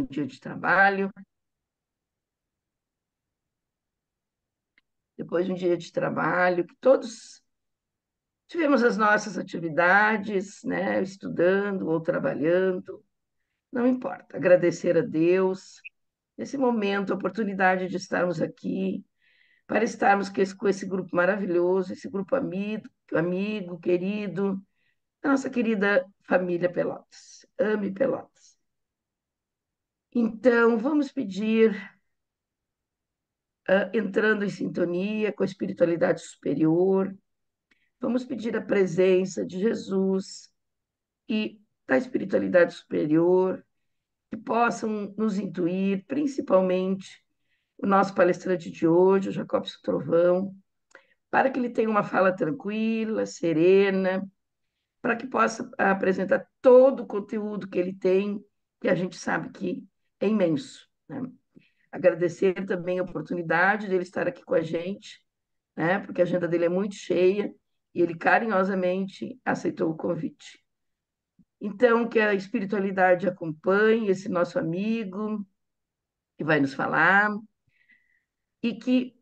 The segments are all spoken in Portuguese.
dia de trabalho, depois de um dia de trabalho, que todos tivemos as nossas atividades, né, estudando ou trabalhando, não importa. Agradecer a Deus nesse momento, a oportunidade de estarmos aqui, para estarmos com esse grupo maravilhoso, esse grupo amigo, querido, da nossa querida família Pelotas. Ame Pelotas. Então, vamos pedir, entrando em sintonia com a espiritualidade superior, vamos pedir a presença de Jesus e da espiritualidade superior, que possam nos intuir, principalmente o nosso palestrante de hoje, o Jacobson Trovão, para que ele tenha uma fala tranquila, serena, para que possa apresentar todo o conteúdo que ele tem, que a gente sabe que é imenso, né? Agradecer também a oportunidade dele estar aqui com a gente, né? Porque a agenda dele é muito cheia e ele carinhosamente aceitou o convite. Então, que a espiritualidade acompanhe esse nosso amigo que vai nos falar e que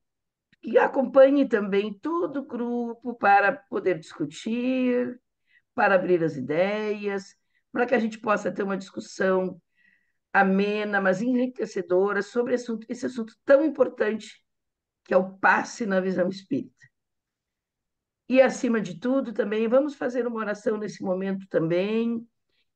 acompanhe também todo o grupo para poder discutir, para abrir as ideias, para que a gente possa ter uma discussão amena, mas enriquecedora sobre esse assunto tão importante que é o passe na visão espírita. E, acima de tudo, também vamos fazer uma oração nesse momento também,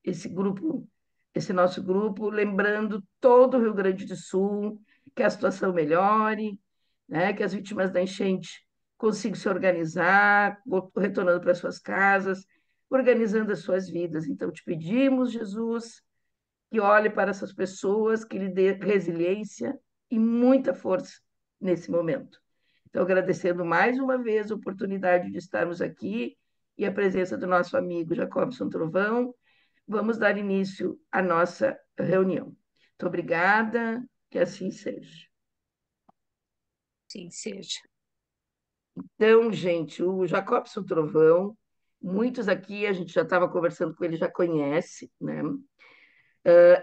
esse grupo, esse nosso grupo, lembrando todo o Rio Grande do Sul, que a situação melhore, né, que as vítimas da enchente consigam se organizar, retornando para suas casas, organizando as suas vidas. Então, te pedimos, Jesus, que olhe para essas pessoas, que lhe dê resiliência e muita força nesse momento. Então, agradecendo mais uma vez a oportunidade de estarmos aqui e a presença do nosso amigo Jacobson Trovão, vamos dar início à nossa reunião. Muito obrigada, que assim seja. Sim, seja. Então, gente, o Jacobson Trovão, muitos aqui, a gente já estava conversando com ele, já conhece, né?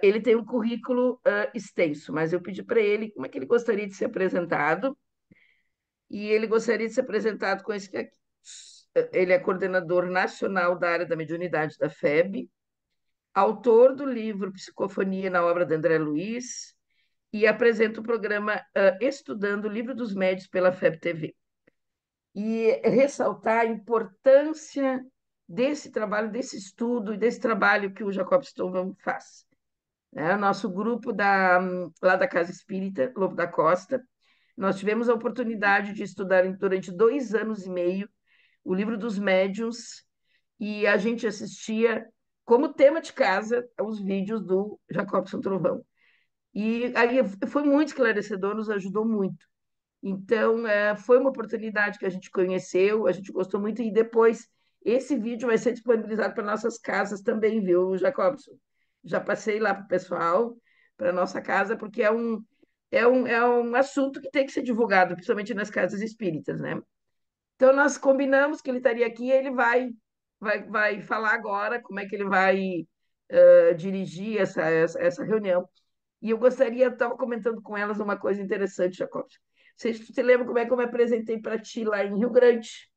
Ele tem um currículo extenso, mas eu pedi para ele como é que ele gostaria de ser apresentado, e ele gostaria de ser apresentado com esse aqui. Ele é coordenador nacional da área da mediunidade da FEB, autor do livro Psicofonia na obra de André Luiz, e apresenta o programa Estudando o Livro dos Médios pela FEB TV. E ressaltar a importância desse trabalho, desse estudo e desse trabalho que o Jacob Stougham faz. Nosso grupo lá da Casa Espírita, Lobo da Costa, nós tivemos a oportunidade de estudar durante 2 anos e meio o livro dos médiuns e a gente assistia como tema de casa os vídeos do Jacobson Trovão. E aí foi muito esclarecedor, nos ajudou muito. Então, foi uma oportunidade que a gente conheceu, a gente gostou muito, e depois esse vídeo vai ser disponibilizado para nossas casas também, viu, Jacobson? Já passei lá para o pessoal, para nossa casa, porque é um assunto que tem que ser divulgado, principalmente nas casas espíritas, né? Então, nós combinamos que ele estaria aqui e ele vai falar agora como é que ele vai dirigir essa reunião. E eu gostaria, eu estava comentando com elas uma coisa interessante, Jacob. Você lembra como é que eu me apresentei para ti lá em Rio Grande?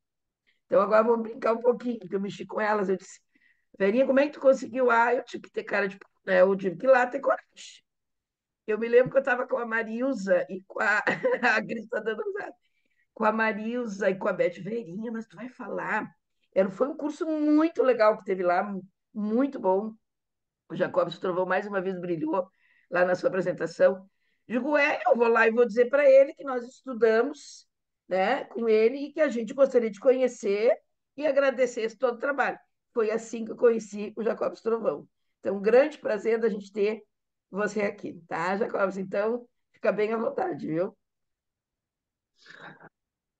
Então agora vamos brincar um pouquinho, porque eu mexi com elas. Eu disse, Verinha, como é que tu conseguiu? Ah, eu tive que ter cara de. Né, eu tive que ir lá ter coragem. Eu me lembro que eu estava com a Marilza e com a. A Cris está dando risada. Com a Marilza e com a Beth Verinha, mas tu vai falar. Foi um curso muito legal que teve lá, muito bom. O Jacob se trovou mais uma vez, brilhou lá na sua apresentação. Digo, eu vou lá e vou dizer para ele que nós estudamos, né, com ele e que a gente gostaria de conhecer e agradecer esse todo o trabalho. Foi assim que eu conheci o Jacob Trovão. Então, um grande prazer da gente ter você aqui, tá, Jacobs? Então, fica bem à vontade, viu?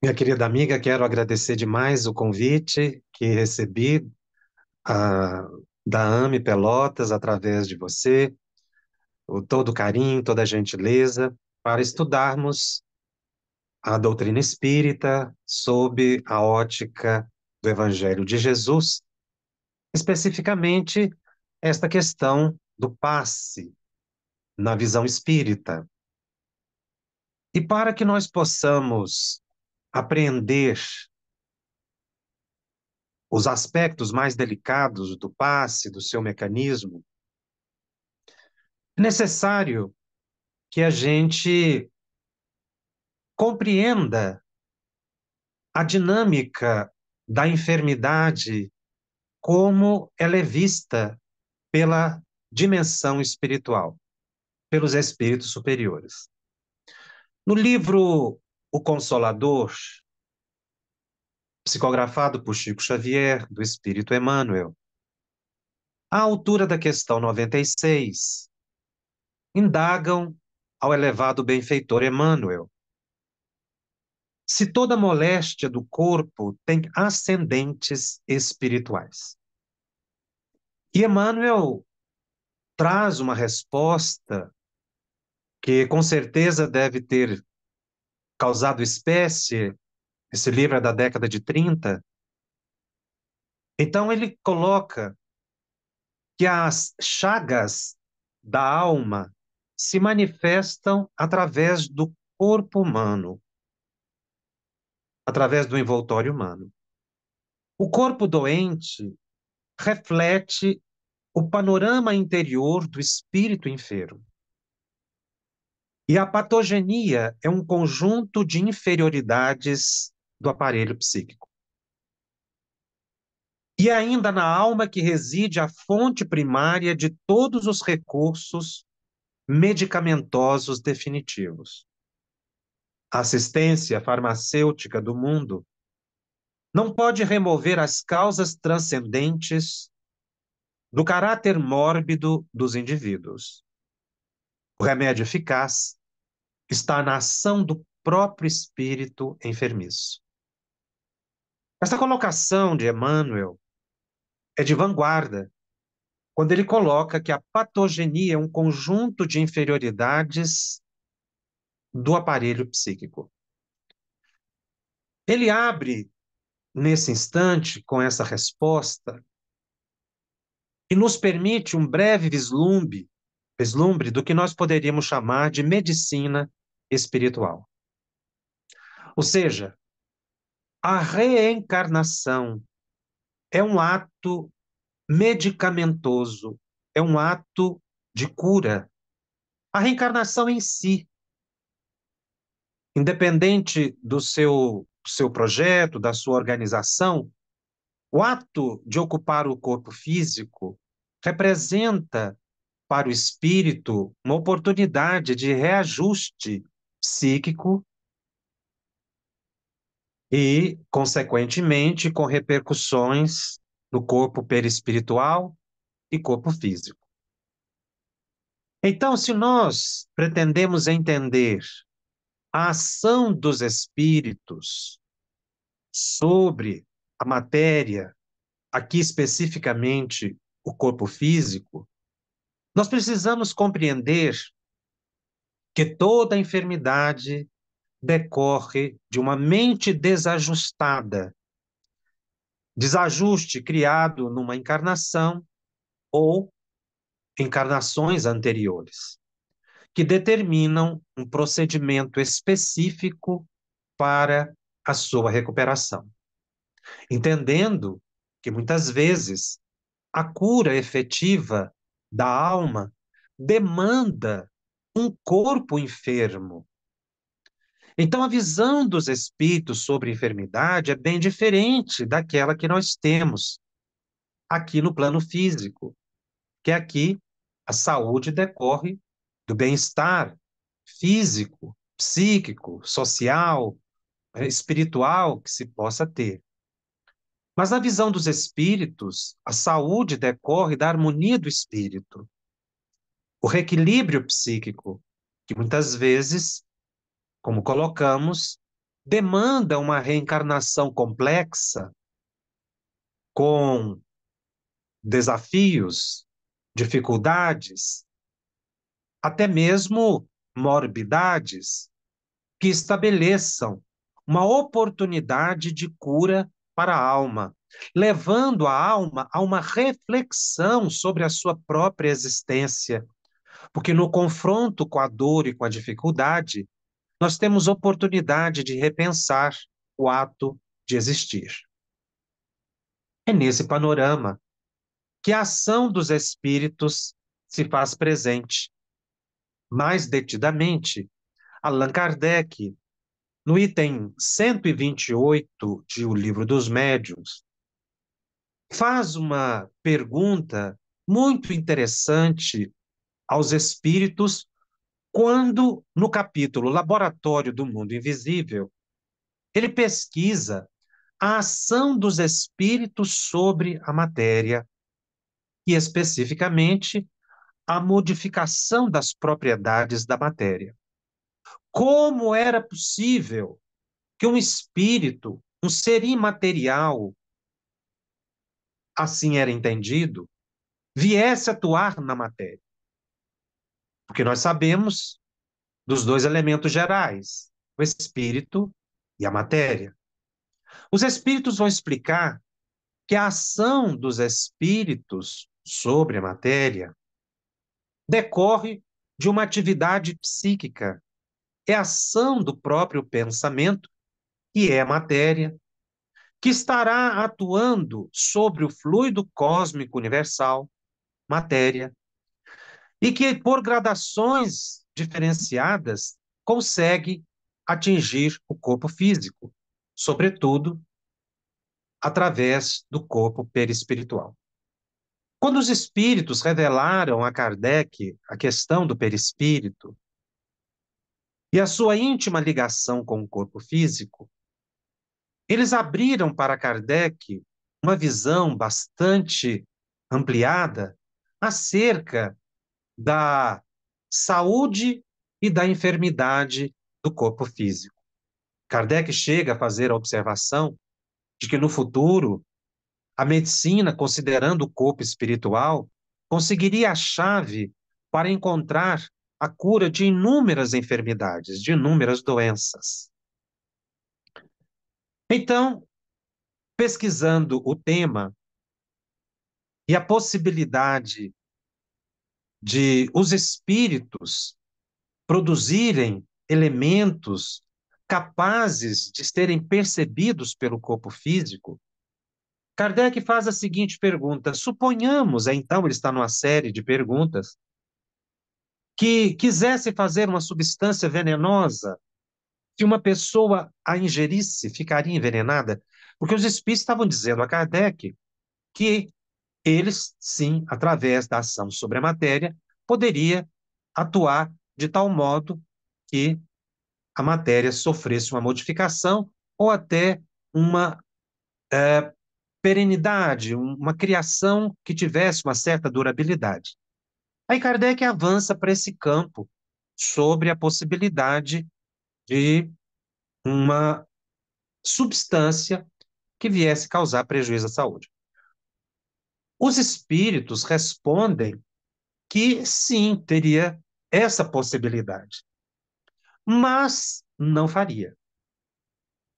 Minha querida amiga, quero agradecer demais o convite que recebi ah, da AME Pelotas através de você, todo o carinho, toda a gentileza, para estudarmos a doutrina espírita sob a ótica do Evangelho de Jesus, especificamente esta questão do passe, na visão espírita. E para que nós possamos apreender os aspectos mais delicados do passe, do seu mecanismo, é necessário que a gente compreenda a dinâmica da enfermidade, como ela é vista pela dimensão espiritual, pelos espíritos superiores. No livro O Consolador, psicografado por Chico Xavier, do Espírito Emmanuel, à altura da questão 96, indagam ao elevado benfeitor Emmanuel se toda moléstia do corpo tem ascendentes espirituais. E Emmanuel traz uma resposta que com certeza deve ter causado espécie. Esse livro é da década de 30. Então ele coloca que as chagas da alma se manifestam através do corpo humano, através do envoltório humano. O corpo doente reflete o panorama interior do espírito enfermo. E a patogenia é um conjunto de inferioridades do aparelho psíquico. E ainda na alma que reside a fonte primária de todos os recursos medicamentosos definitivos. A assistência farmacêutica do mundo não pode remover as causas transcendentes do caráter mórbido dos indivíduos. O remédio eficaz está na ação do próprio espírito enfermiço. Essa colocação de Emmanuel é de vanguarda, quando ele coloca que a patogenia é um conjunto de inferioridades do aparelho psíquico. Ele abre, nesse instante, com essa resposta, e nos permite um breve vislumbre do que nós poderíamos chamar de medicina espiritual. Ou seja, a reencarnação é um ato medicamentoso, é um ato de cura. A reencarnação em si, independente do seu projeto, da sua organização, o ato de ocupar o corpo físico representa para o espírito uma oportunidade de reajuste psíquico e, consequentemente, com repercussões no corpo perispiritual e corpo físico. Então, se nós pretendemos entender a ação dos espíritos sobre a matéria, aqui especificamente o corpo físico, nós precisamos compreender que toda enfermidade decorre de uma mente desajustada, desajuste criado numa encarnação ou encarnações anteriores, que determinam um procedimento específico para a sua recuperação. Entendendo que muitas vezes a cura efetiva da alma demanda um corpo enfermo. Então, a visão dos espíritos sobre enfermidade é bem diferente daquela que nós temos aqui no plano físico, que aqui a saúde decorre do bem-estar físico, psíquico, social, espiritual que se possa ter. Mas na visão dos espíritos, a saúde decorre da harmonia do espírito, o reequilíbrio psíquico, que muitas vezes, como colocamos, demanda uma reencarnação complexa, com desafios, dificuldades, até mesmo morbidades, que estabeleçam uma oportunidade de cura para a alma, levando a alma a uma reflexão sobre a sua própria existência, Porque no confronto com a dor e com a dificuldade, nós temos oportunidade de repensar o ato de existir. É nesse panorama que a ação dos espíritos se faz presente. Mais detidamente, Allan Kardec, no item 128 de O Livro dos Médiuns, faz uma pergunta muito interessante aos espíritos quando, no capítulo Laboratório do Mundo Invisível, ele pesquisa a ação dos espíritos sobre a matéria e, especificamente, a modificação das propriedades da matéria. Como era possível que um espírito, um ser imaterial, assim era entendido, viesse atuar na matéria? Porque nós sabemos dos dois elementos gerais, o espírito e a matéria. Os espíritos vão explicar que a ação dos espíritos sobre a matéria decorre de uma atividade psíquica, é a ação do próprio pensamento, que é a matéria, que estará atuando sobre o fluido cósmico universal, matéria, e que, por gradações diferenciadas, consegue atingir o corpo físico, sobretudo através do corpo perispiritual. Quando os espíritos revelaram a Kardec a questão do perispírito e a sua íntima ligação com o corpo físico, eles abriram para Kardec uma visão bastante ampliada acerca da saúde e da enfermidade do corpo físico. Kardec chega a fazer a observação de que no futuro a medicina, considerando o corpo espiritual, conseguiria a chave para encontrar a cura de inúmeras enfermidades, de inúmeras doenças. Então, pesquisando o tema e a possibilidade de os espíritos produzirem elementos capazes de serem percebidos pelo corpo físico, Kardec faz a seguinte pergunta: suponhamos, então, ele está numa série de perguntas, que quisesse fazer uma substância venenosa, se uma pessoa a ingerisse, ficaria envenenada? Porque os espíritos estavam dizendo a Kardec que eles, sim, através da ação sobre a matéria, poderia atuar de tal modo que a matéria sofresse uma modificação ou até uma perenidade, uma criação que tivesse uma certa durabilidade. Aí Kardec avança para esse campo sobre a possibilidade de uma substância que viesse causar prejuízo à saúde. Os espíritos respondem que sim, teria essa possibilidade, mas não faria,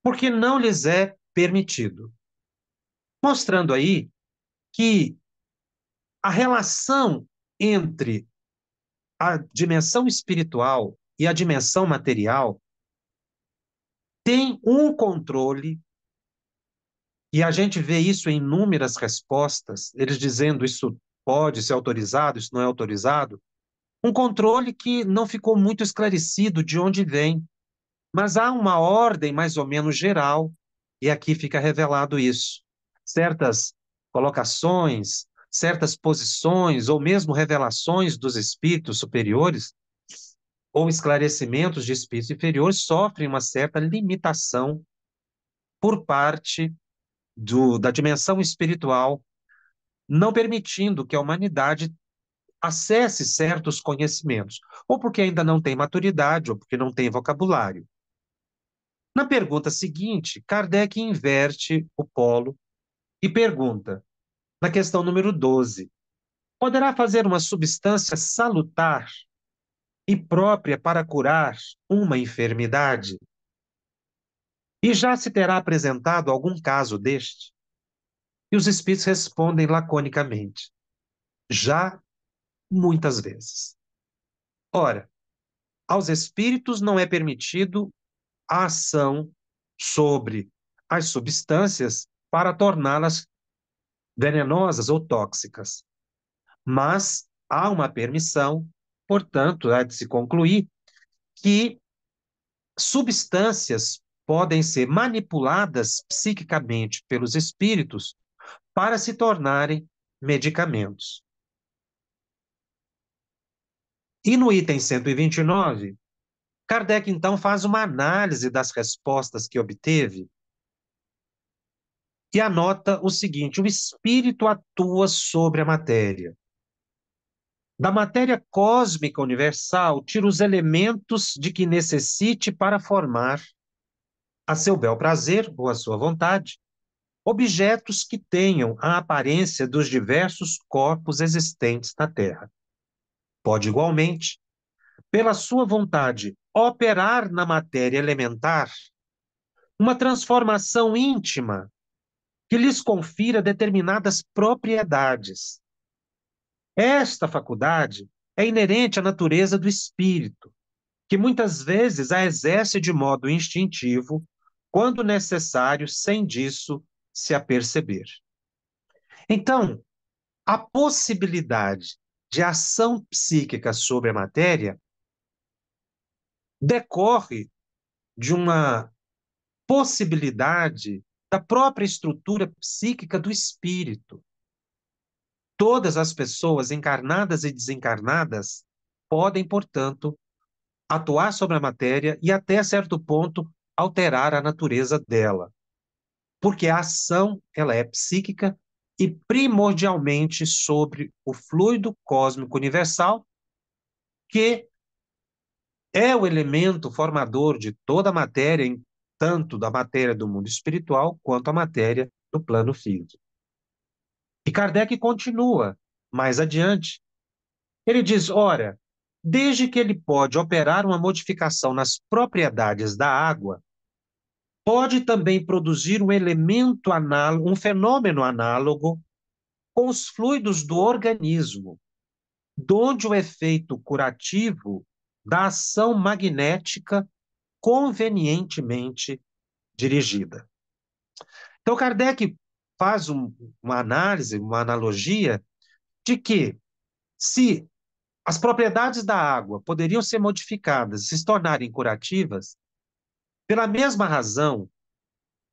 porque não lhes é permitido. Mostrando aí que a relação entre a dimensão espiritual e a dimensão material tem um controle, e a gente vê isso em inúmeras respostas, eles dizendo isso pode ser autorizado, isso não é autorizado, um controle que não ficou muito esclarecido de onde vem, mas há uma ordem mais ou menos geral, e aqui fica revelado isso. Certas colocações, certas posições, ou mesmo revelações dos espíritos superiores, ou esclarecimentos de espíritos inferiores, sofrem uma certa limitação por parte da dimensão espiritual, não permitindo que a humanidade acesse certos conhecimentos, ou porque ainda não tem maturidade, ou porque não tem vocabulário. Na pergunta seguinte, Kardec inverte o polo e pergunta, na questão número 12, poderá fazer uma substância salutar e própria para curar uma enfermidade? E já se terá apresentado algum caso deste? E os espíritos respondem laconicamente, já muitas vezes. Ora, aos espíritos não é permitido a ação sobre as substâncias para torná-las venenosas ou tóxicas. Mas há uma permissão, portanto, há de se concluir que substâncias podem ser manipuladas psiquicamente pelos espíritos para se tornarem medicamentos. E no item 129, Kardec então faz uma análise das respostas que obteve e anota o seguinte: o espírito atua sobre a matéria. Da matéria cósmica universal, tira os elementos de que necessite para formar, a seu bel prazer ou à sua vontade, objetos que tenham a aparência dos diversos corpos existentes na Terra. Pode, igualmente, pela sua vontade, operar na matéria elementar uma transformação íntima que lhes confira determinadas propriedades. Esta faculdade é inerente à natureza do espírito, que muitas vezes a exerce de modo instintivo, quando necessário, sem disso se aperceber. Então, a possibilidade de ação psíquica sobre a matéria decorre de uma possibilidade da própria estrutura psíquica do espírito. Todas as pessoas, encarnadas e desencarnadas, podem, portanto, atuar sobre a matéria e, até certo ponto, alterar a natureza dela. Porque a ação, ela é psíquica e primordialmente sobre o fluido cósmico universal, que é o elemento formador de toda a matéria, tanto da matéria do mundo espiritual quanto a matéria do plano físico. E Kardec continua mais adiante. Ele diz: ora, desde que ele pode operar uma modificação nas propriedades da água, pode também produzir um elemento análogo, um fenômeno análogo com os fluidos do organismo, donde o efeito curativo da ação magnética convenientemente dirigida. Então, Kardec faz uma análise, uma analogia de que, se as propriedades da água poderiam ser modificadas e se tornarem curativas, pela mesma razão,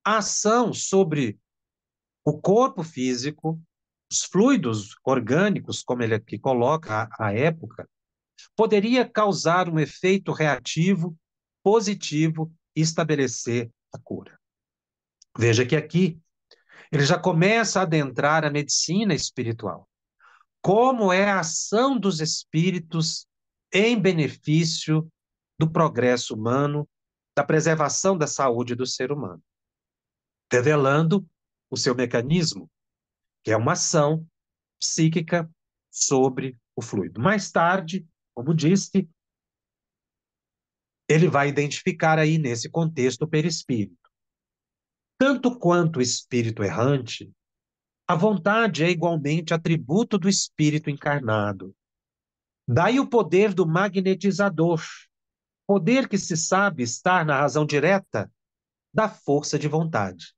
a ação sobre o corpo físico, os fluidos orgânicos, como ele aqui coloca à época, poderia causar um efeito reativo positivo e estabelecer a cura. Veja que aqui ele já começa a adentrar a medicina espiritual. Como é a ação dos espíritos em benefício do progresso humano, da preservação da saúde do ser humano, revelando o seu mecanismo, que é uma ação psíquica sobre o fluido. Mais tarde, como disse, ele vai identificar aí nesse contexto o perispírito. Tanto quanto o espírito errante, a vontade é igualmente atributo do espírito encarnado. Daí o poder do magnetizador, poder que se sabe estar na razão direta da força de vontade.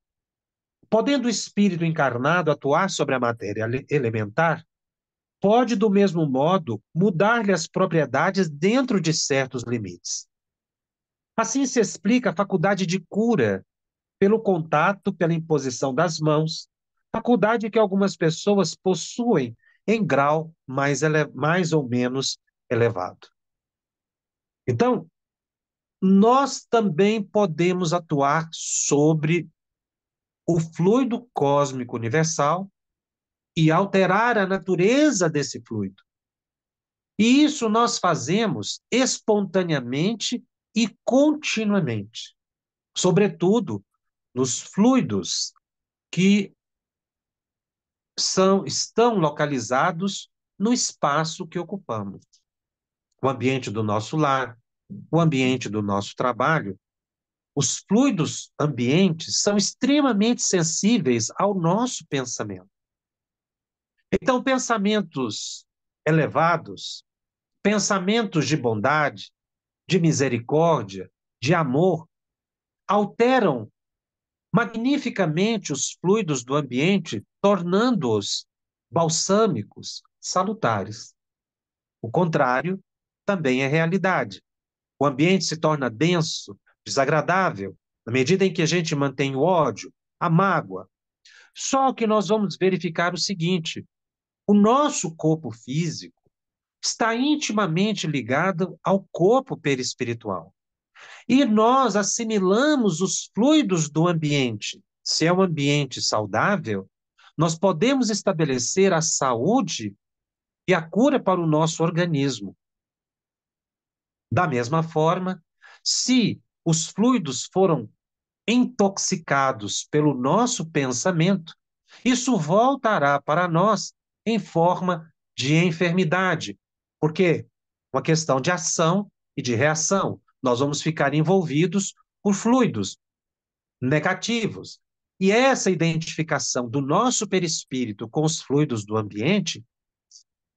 Podendo o espírito encarnado atuar sobre a matéria elementar, pode, do mesmo modo, mudar-lhe as propriedades dentro de certos limites. Assim se explica a faculdade de cura pelo contato, pela imposição das mãos, faculdade que algumas pessoas possuem em grau mais ou menos elevado. Então, nós também podemos atuar sobre o fluido cósmico universal e alterar a natureza desse fluido. E isso nós fazemos espontaneamente e continuamente, sobretudo nos fluidos que estão localizados no espaço que ocupamos. O ambiente do nosso lar, o ambiente do nosso trabalho. Os fluidos ambientes são extremamente sensíveis ao nosso pensamento. Então, pensamentos elevados, pensamentos de bondade, de misericórdia, de amor, alteram magnificamente os fluidos do ambiente, tornando-os balsâmicos, salutares. O contrário também é realidade. O ambiente se torna denso, desagradável, na medida em que a gente mantém o ódio, a mágoa. Só que nós vamos verificar o seguinte: o nosso corpo físico está intimamente ligado ao corpo perispiritual. E nós assimilamos os fluidos do ambiente. Se é um ambiente saudável, nós podemos estabelecer a saúde e a cura para o nosso organismo. Da mesma forma, se os fluidos foram intoxicados pelo nosso pensamento, isso voltará para nós em forma de enfermidade, porque uma questão de ação e de reação. Nós vamos ficar envolvidos por fluidos negativos. E essa identificação do nosso perispírito com os fluidos do ambiente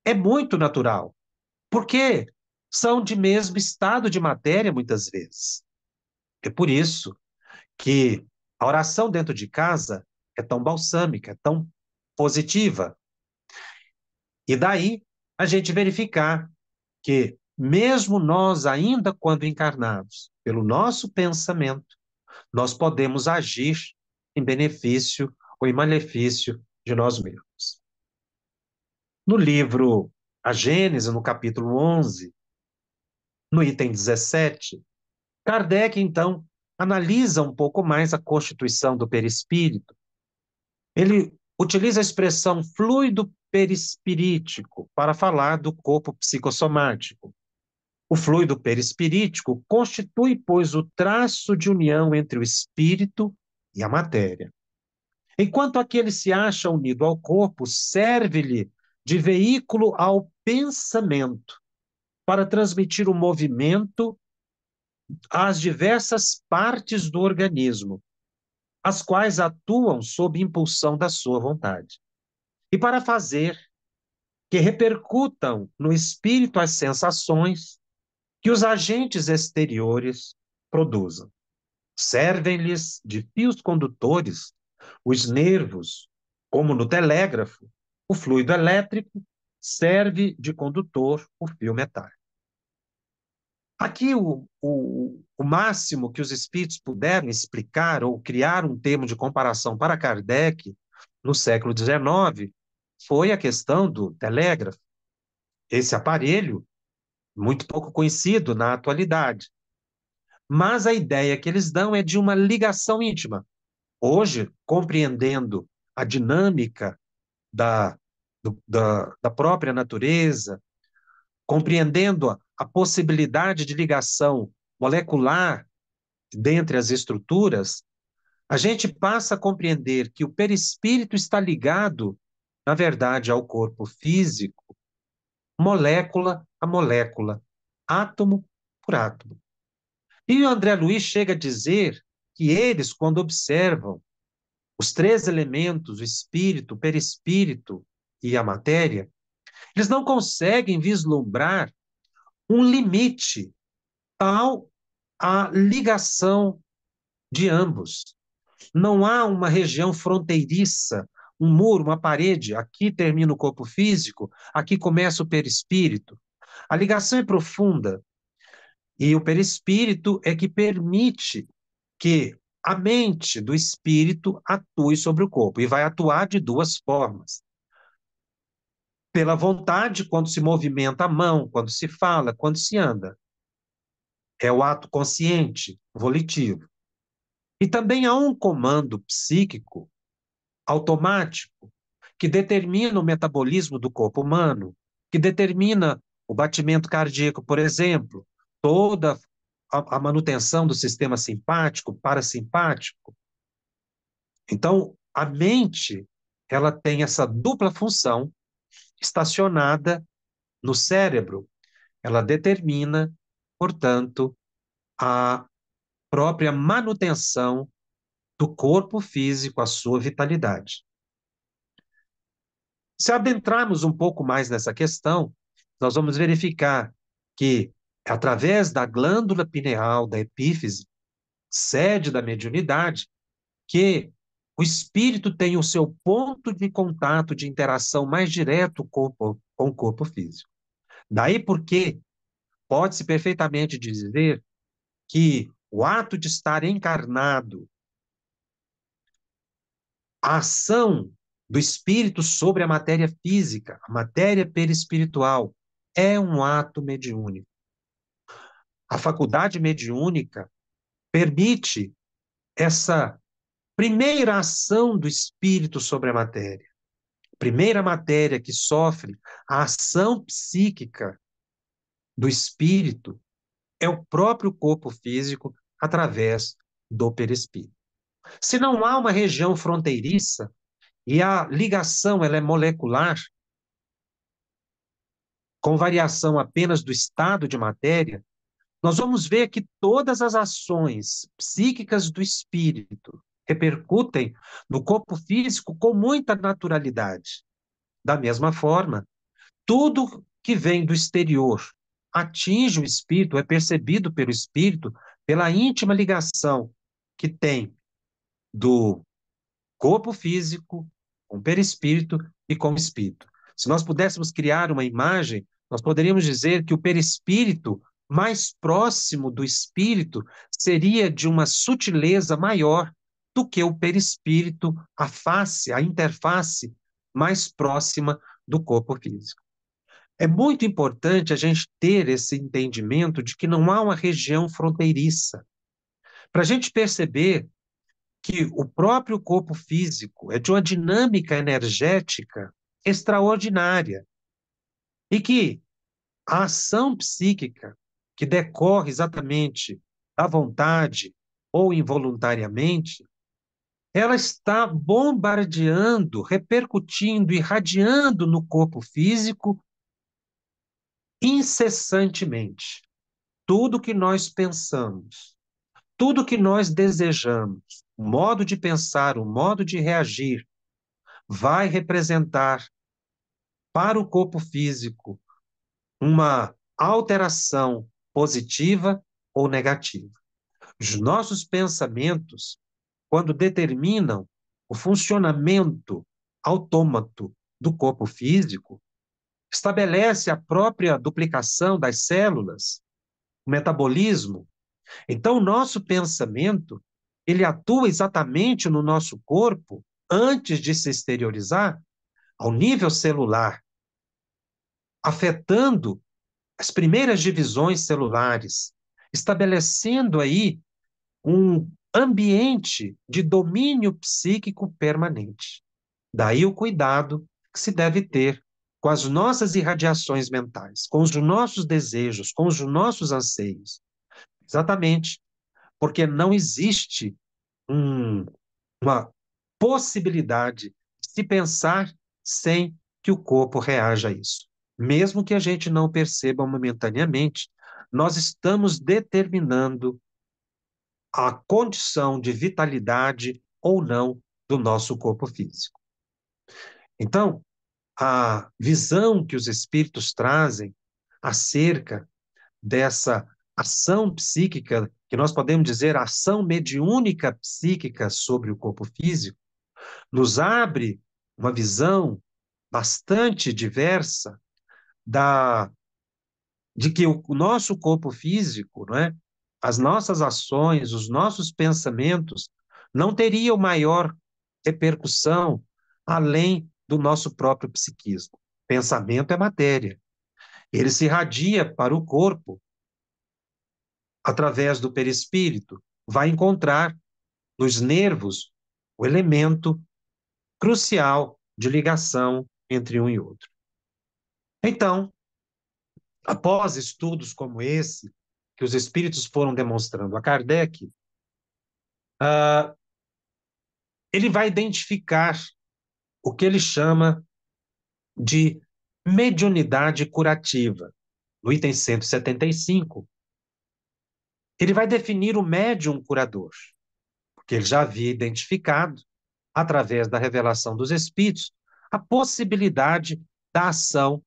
é muito natural, porque são de mesmo estado de matéria muitas vezes. É por isso que a oração dentro de casa é tão balsâmica, é tão positiva. E daí a gente verificar que, mesmo nós ainda quando encarnados, pelo nosso pensamento, nós podemos agir em benefício ou em malefício de nós mesmos. No livro A Gênese, no capítulo 11, no item 17, Kardec, então, analisa um pouco mais a constituição do perispírito. Ele utiliza a expressão fluido perispirítico para falar do corpo psicossomático. O fluido perispirítico constitui, pois, o traço de união entre o espírito e a matéria. Enquanto aquele se acha unido ao corpo, serve-lhe de veículo ao pensamento, para transmitir o movimento às diversas partes do organismo, as quais atuam sob impulsão da sua vontade. E para fazer que repercutam no espírito as sensações que os agentes exteriores produzam. Servem-lhes de fios condutores os nervos, como no telégrafo, o fluido elétrico serve de condutor o fio metálico. Aqui, o máximo que os espíritos puderam explicar ou criar um termo de comparação para Kardec no século XIX foi a questão do telégrafo. Esse aparelho, muito pouco conhecido na atualidade. Mas a ideia que eles dão é de uma ligação íntima. Hoje, compreendendo a dinâmica da, da própria natureza, compreendendo a possibilidade de ligação molecular dentre as estruturas, a gente passa a compreender que o perispírito está ligado, na verdade, ao corpo físico, molécula a molécula, átomo por átomo. E o André Luiz chega a dizer que eles, quando observam os três elementos, o espírito, o perispírito e a matéria, eles não conseguem vislumbrar um limite tal à ligação de ambos. Não há uma região fronteiriça, um muro, uma parede, aqui termina o corpo físico, aqui começa o perispírito. A ligação é profunda e o perispírito é que permite que a mente do espírito atue sobre o corpo e vai atuar de duas formas. Pela vontade, quando se movimenta a mão, quando se fala, quando se anda. É o ato consciente, volitivo. E também há um comando psíquico automático que determina o metabolismo do corpo humano, que determina o batimento cardíaco, por exemplo, toda a manutenção do sistema simpático, parasimpático. Então, a mente, ela tem essa dupla função estacionada no cérebro. Ela determina, portanto, a própria manutenção do corpo físico, a sua vitalidade. Se adentrarmos um pouco mais nessa questão, nós vamos verificar que, através da glândula pineal, da epífise, sede da mediunidade, que o espírito tem o seu ponto de contato, de interação mais direto com o corpo físico. Daí porque pode-se perfeitamente dizer que o ato de estar encarnado, a ação do espírito sobre a matéria física, a matéria perispiritual, é um ato mediúnico. A faculdade mediúnica permite essa primeira ação do espírito sobre a matéria. Primeira matéria que sofre a ação psíquica do espírito é o próprio corpo físico através do perispírito. Se não há uma região fronteiriça e a ligação ela é molecular, com variação apenas do estado de matéria, nós vamos ver que todas as ações psíquicas do espírito repercutem no corpo físico com muita naturalidade. Da mesma forma, tudo que vem do exterior atinge o espírito, é percebido pelo espírito pela íntima ligação que tem do corpo físico com o perispírito e com o espírito. Se nós pudéssemos criar uma imagem, nós poderíamos dizer que o perispírito mais próximo do espírito seria de uma sutileza maior do que o perispírito, a face, a interface mais próxima do corpo físico. É muito importante a gente ter esse entendimento de que não há uma região fronteiriça. Para a gente perceber que o próprio corpo físico é de uma dinâmica energética extraordinária e que a ação psíquica que decorre exatamente da vontade ou involuntariamente, ela está bombardeando, repercutindo, irradiando no corpo físico incessantemente. Tudo que nós pensamos, tudo que nós desejamos, o modo de pensar, o modo de reagir, vai representar para o corpo físico uma alteração positiva ou negativa. Os nossos pensamentos, quando determinam o funcionamento autômato do corpo físico, estabelece a própria duplicação das células, o metabolismo. Então, o nosso pensamento, ele atua exatamente no nosso corpo antes de se exteriorizar ao nível celular, afetando as primeiras divisões celulares, estabelecendo aí um ambiente de domínio psíquico permanente. Daí o cuidado que se deve ter com as nossas irradiações mentais, com os nossos desejos, com os nossos anseios. Exatamente, porque não existe uma possibilidade de se pensar sem que o corpo reaja a isso. Mesmo que a gente não perceba momentaneamente, nós estamos determinando a condição de vitalidade ou não do nosso corpo físico. Então, a visão que os espíritos trazem acerca dessa ação psíquica, que nós podemos dizer ação mediúnica psíquica sobre o corpo físico, nos abre uma visão bastante diversa de que o nosso corpo físico, não é? As nossas ações, os nossos pensamentos não teriam maior repercussão além do nosso próprio psiquismo. Pensamento é matéria. Ele se irradia para o corpo através do perispírito, vai encontrar nos nervos o elemento crucial de ligação entre um e outro. Então, após estudos como esse, que os espíritos foram demonstrando a Kardec, ele vai identificar o que ele chama de mediunidade curativa. No item 175, ele vai definir o médium curador, porque ele já havia identificado, através da revelação dos espíritos, a possibilidade da ação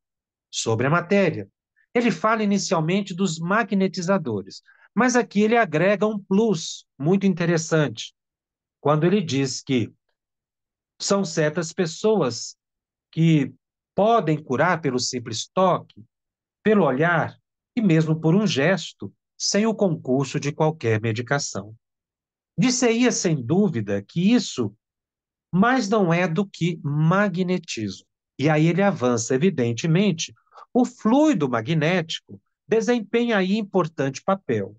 sobre a matéria. Ele fala inicialmente dos magnetizadores, mas aqui ele agrega um plus muito interessante, quando ele diz que são certas pessoas que podem curar pelo simples toque, pelo olhar e mesmo por um gesto, sem o concurso de qualquer medicação. Dir-se-ia, sem dúvida, que isso mais não é do que magnetismo. E aí ele avança, evidentemente, o fluido magnético desempenha aí importante papel.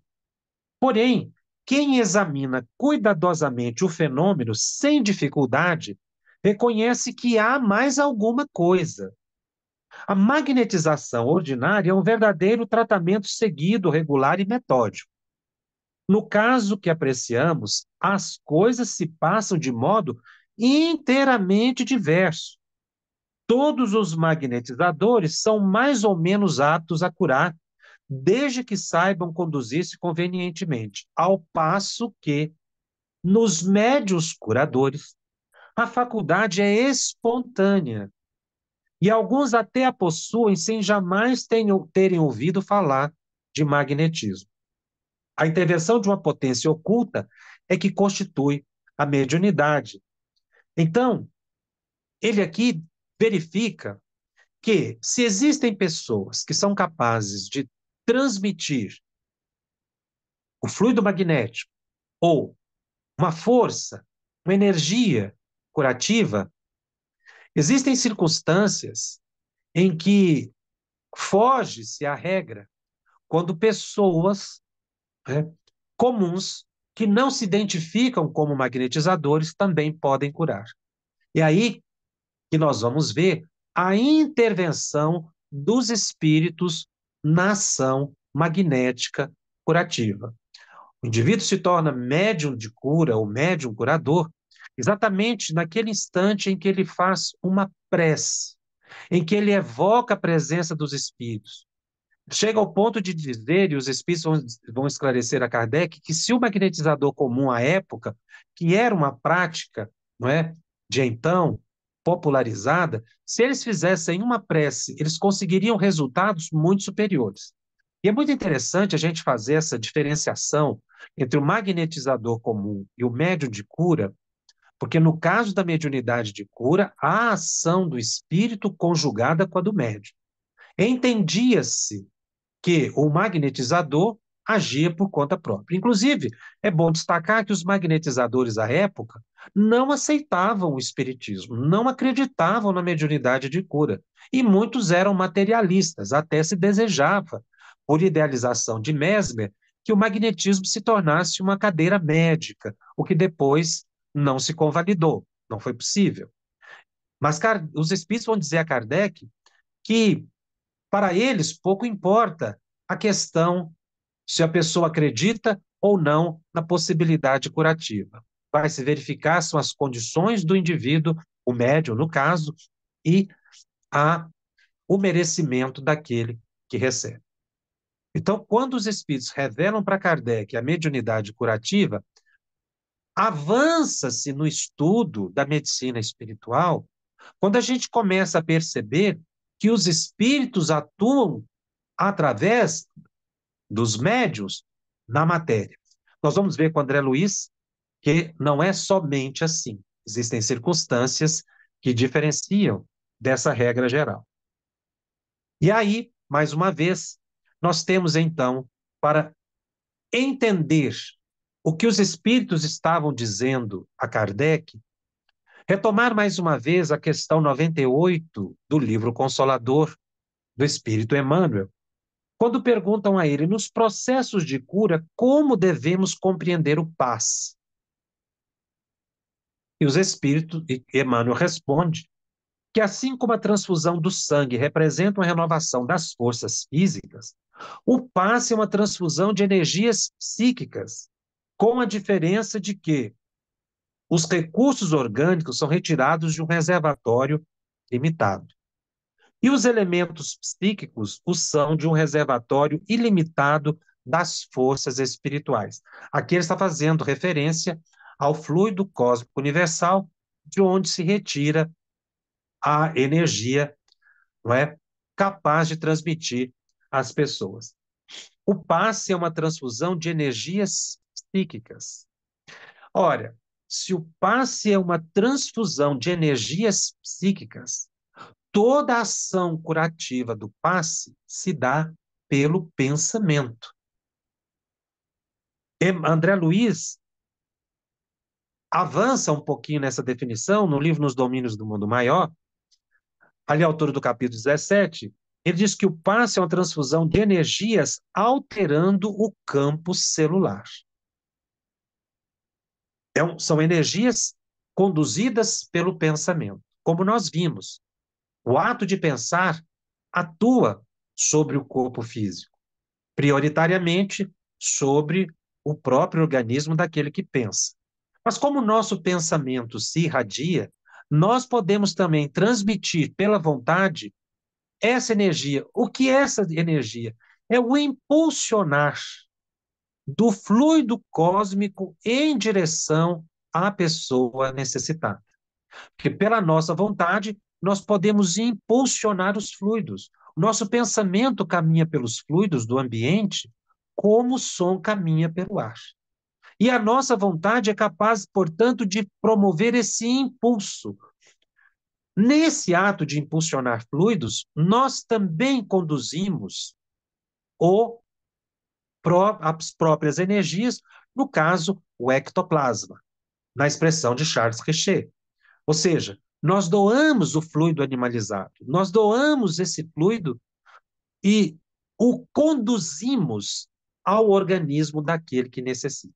Porém, quem examina cuidadosamente o fenômeno sem dificuldade, reconhece que há mais alguma coisa. A magnetização ordinária é um verdadeiro tratamento seguido, regular e metódico. No caso que apreciamos, as coisas se passam de modo inteiramente diverso. Todos os magnetizadores são mais ou menos aptos a curar, desde que saibam conduzir-se convenientemente, ao passo que, nos médios curadores, a faculdade é espontânea, e alguns até a possuem sem jamais terem ouvido falar de magnetismo. A intervenção de uma potência oculta é que constitui a mediunidade. Então, ele aqui verifica que, se existem pessoas que são capazes de transmitir o fluido magnético ou uma força, uma energia curativa, existem circunstâncias em que foge-se à regra quando pessoas, né, comuns, que não se identificam como magnetizadores, também podem curar. E aí que nós vamos ver a intervenção dos espíritos na ação magnética curativa. O indivíduo se torna médium de cura ou médium curador exatamente naquele instante em que ele faz uma prece, em que ele evoca a presença dos espíritos. Chega ao ponto de dizer, e os espíritos vão esclarecer a Kardec, que se o magnetizador comum à época, que era uma prática, não é, de então, popularizada, se eles fizessem uma prece, eles conseguiriam resultados muito superiores. E é muito interessante a gente fazer essa diferenciação entre o magnetizador comum e o médium de cura, porque no caso da mediunidade de cura, há a ação do espírito conjugada com a do médium. Entendia-se que o magnetizador agia por conta própria. Inclusive, é bom destacar que os magnetizadores à época não aceitavam o espiritismo, não acreditavam na mediunidade de cura, e muitos eram materialistas, até se desejava, por idealização de Mesmer, que o magnetismo se tornasse uma cadeira médica, o que depois não se convalidou, não foi possível. Mas os espíritos vão dizer a Kardec que para eles, pouco importa a questão se a pessoa acredita ou não na possibilidade curativa. Vai se verificar são as condições do indivíduo, o médium, no caso, e o merecimento daquele que recebe. Então, quando os espíritos revelam para Kardec a mediunidade curativa, avança-se no estudo da medicina espiritual quando a gente começa a perceber que os espíritos atuam através dos médios na matéria. Nós vamos ver com André Luiz que não é somente assim. Existem circunstâncias que diferenciam dessa regra geral. E aí, mais uma vez, nós temos então, para entender o que os espíritos estavam dizendo a Kardec, retomar mais uma vez a questão 98 do livro Consolador do Espírito Emmanuel, quando perguntam a ele, nos processos de cura, como devemos compreender o passe? E os espíritos, e Emmanuel responde, que assim como a transfusão do sangue representa uma renovação das forças físicas, o passe é uma transfusão de energias psíquicas, com a diferença de que os recursos orgânicos são retirados de um reservatório limitado. E os elementos psíquicos o são de um reservatório ilimitado das forças espirituais. Aqui ele está fazendo referência ao fluido cósmico universal, de onde se retira a energia, não é, capaz de transmitir às pessoas. O passe é uma transfusão de energias psíquicas. Ora, se o passe é uma transfusão de energias psíquicas, toda a ação curativa do passe se dá pelo pensamento. André Luiz avança um pouquinho nessa definição no livro Nos Domínios do Mundo Maior, ali autor do capítulo 17, ele diz que o passe é uma transfusão de energias alterando o campo celular. São energias conduzidas pelo pensamento. Como nós vimos, o ato de pensar atua sobre o corpo físico, prioritariamente sobre o próprio organismo daquele que pensa. Mas como o nosso pensamento se irradia, nós podemos também transmitir pela vontade essa energia. O que é essa energia? É o impulsionar do fluido cósmico em direção à pessoa necessitada. Porque pela nossa vontade, nós podemos impulsionar os fluidos. O nosso pensamento caminha pelos fluidos do ambiente como o som caminha pelo ar. E a nossa vontade é capaz, portanto, de promover esse impulso. Nesse ato de impulsionar fluidos, nós também conduzimos as próprias energias, no caso, o ectoplasma, na expressão de Charles Richer. Ou seja, nós doamos o fluido animalizado, nós doamos esse fluido e o conduzimos ao organismo daquele que necessita.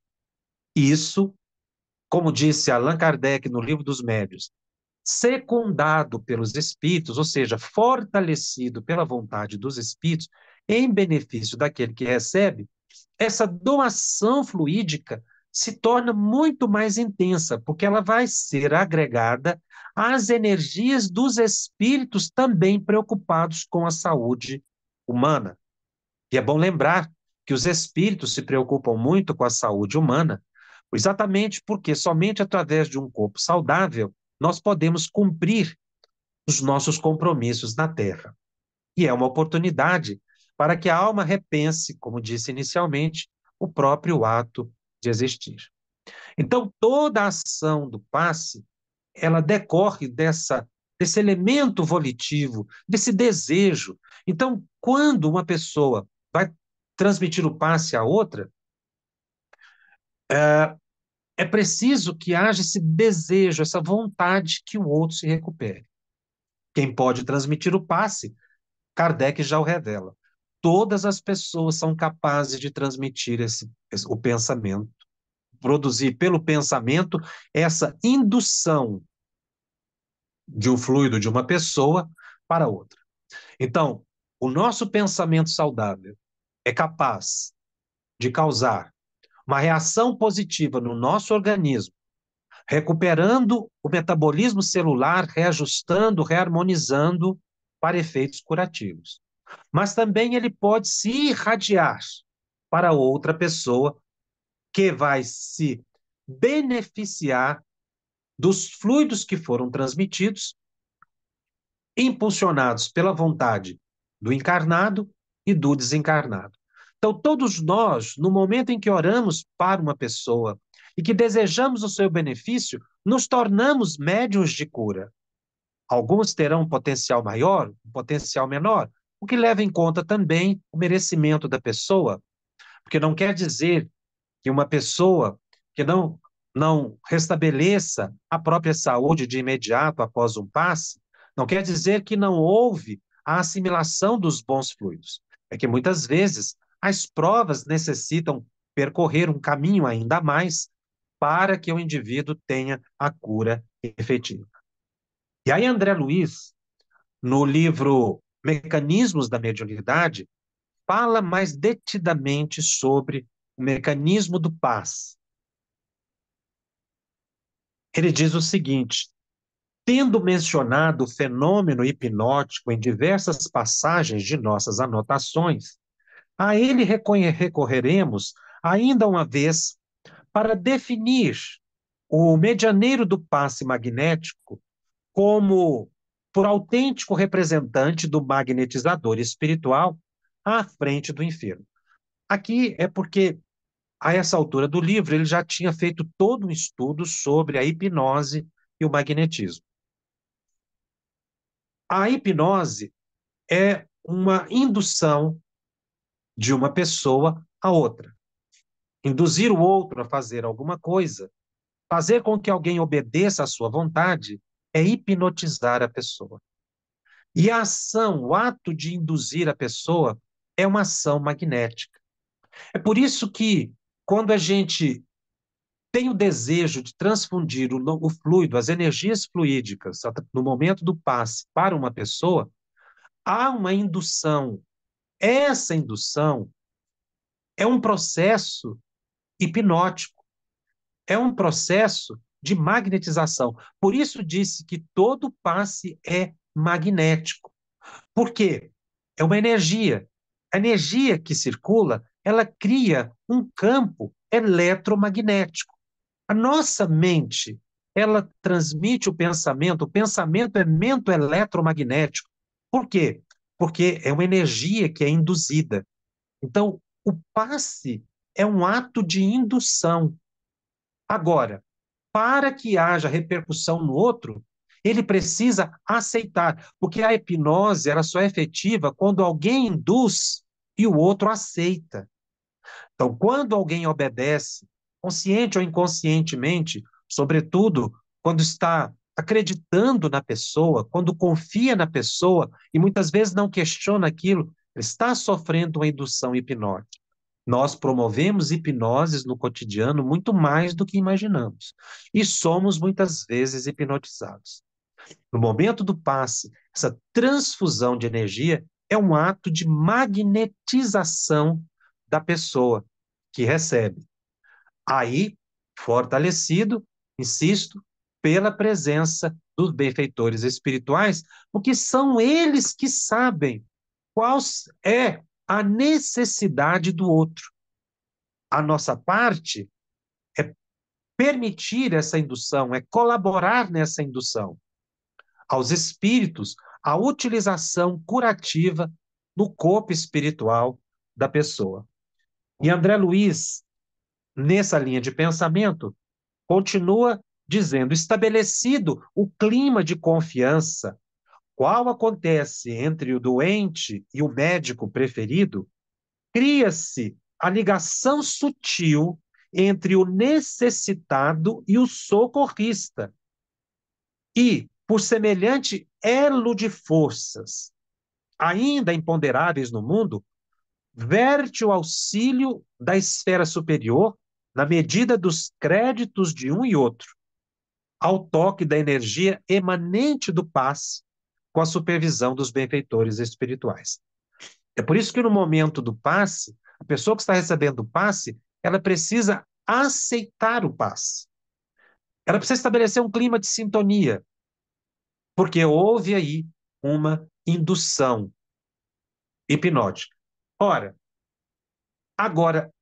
Isso, como disse Allan Kardec no Livro dos Médiuns, secundado pelos espíritos, ou seja, fortalecido pela vontade dos espíritos, em benefício daquele que recebe, essa doação fluídica se torna muito mais intensa, porque ela vai ser agregada às energias dos espíritos também preocupados com a saúde humana. E é bom lembrar que os espíritos se preocupam muito com a saúde humana, exatamente porque somente através de um corpo saudável nós podemos cumprir os nossos compromissos na Terra. E é uma oportunidade para que a alma repense, como disse inicialmente, o próprio ato de existir. Então, toda a ação do passe, ela decorre desse elemento volitivo, desse desejo. Então, quando uma pessoa vai transmitir o passe a outra, é preciso que haja esse desejo, essa vontade que o outro se recupere. Quem pode transmitir o passe, Kardec já o revela. Todas as pessoas são capazes de transmitir o pensamento, produzir pelo pensamento essa indução de um fluido de uma pessoa para outra. Então, o nosso pensamento saudável é capaz de causar uma reação positiva no nosso organismo, recuperando o metabolismo celular, reajustando, reharmonizando para efeitos curativos. Mas também ele pode se irradiar para outra pessoa que vai se beneficiar dos fluidos que foram transmitidos, impulsionados pela vontade do encarnado e do desencarnado. Então, todos nós, no momento em que oramos para uma pessoa e que desejamos o seu benefício, nos tornamos médiuns de cura. Alguns terão um potencial maior, um potencial menor, o que leva em conta também o merecimento da pessoa, porque não quer dizer que uma pessoa que não restabeleça a própria saúde de imediato após um passe, não quer dizer que não houve a assimilação dos bons fluidos. É que muitas vezes as provas necessitam percorrer um caminho ainda a mais para que o indivíduo tenha a cura efetiva. E aí André Luiz, no livro Mecanismos da Mediunidade, fala mais detidamente sobre o mecanismo do passe. Ele diz o seguinte: tendo mencionado o fenômeno hipnótico em diversas passagens de nossas anotações, a ele recorreremos ainda uma vez para definir o medianeiro do passe magnético como por autêntico representante do magnetizador espiritual à frente do enfermo. Aqui é porque, a essa altura do livro, ele já tinha feito todo um estudo sobre a hipnose e o magnetismo. A hipnose é uma indução de uma pessoa a outra. Induzir o outro a fazer alguma coisa, fazer com que alguém obedeça à sua vontade, é hipnotizar a pessoa. E a ação, o ato de induzir a pessoa, é uma ação magnética. É por isso que, quando a gente tem o desejo de transfundir o fluido, as energias fluídicas, no momento do passe para uma pessoa, há uma indução. Essa indução é um processo hipnótico, é um processo de magnetização. Por isso disse que todo passe é magnético. Por quê? É uma energia. A energia que circula, ela cria um campo eletromagnético. A nossa mente, ela transmite o pensamento é mento eletromagnético. Por quê? Porque é uma energia que é induzida. Então, o passe é um ato de indução. Agora, para que haja repercussão no outro, ele precisa aceitar, porque a hipnose ela só é efetiva quando alguém induz e o outro aceita. Então, quando alguém obedece, consciente ou inconscientemente, sobretudo quando está acreditando na pessoa, quando confia na pessoa e muitas vezes não questiona aquilo, está sofrendo uma indução hipnótica. Nós promovemos hipnoses no cotidiano muito mais do que imaginamos. E somos muitas vezes hipnotizados. No momento do passe, essa transfusão de energia é um ato de magnetização da pessoa que recebe. Aí, fortalecido, insisto, pela presença dos benfeitores espirituais, porque são eles que sabem qual é a necessidade do outro. A nossa parte é permitir essa indução, é colaborar nessa indução. Aos espíritos, a utilização curativa no corpo espiritual da pessoa. E André Luiz, nessa linha de pensamento, continua dizendo: estabelecido o clima de confiança, qual acontece entre o doente e o médico preferido, cria-se a ligação sutil entre o necessitado e o socorrista. E, por semelhante elo de forças, ainda imponderáveis no mundo, verte o auxílio da esfera superior na medida dos créditos de um e outro, ao toque da energia emanente do passe, com a supervisão dos benfeitores espirituais. É por isso que no momento do passe, a pessoa que está recebendo o passe, ela precisa aceitar o passe. Ela precisa estabelecer um clima de sintonia, porque houve aí uma indução hipnótica. Ora, agora,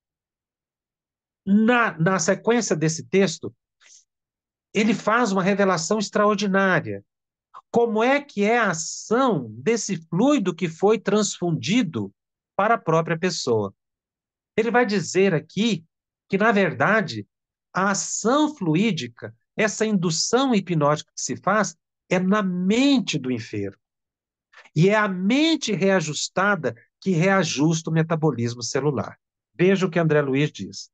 na sequência desse texto, ele faz uma revelação extraordinária. Como é que é a ação desse fluido que foi transfundido para a própria pessoa? Ele vai dizer aqui que, na verdade, a ação fluídica, essa indução hipnótica que se faz, é na mente do enfermo. E é a mente reajustada que reajusta o metabolismo celular. Veja o que André Luiz diz.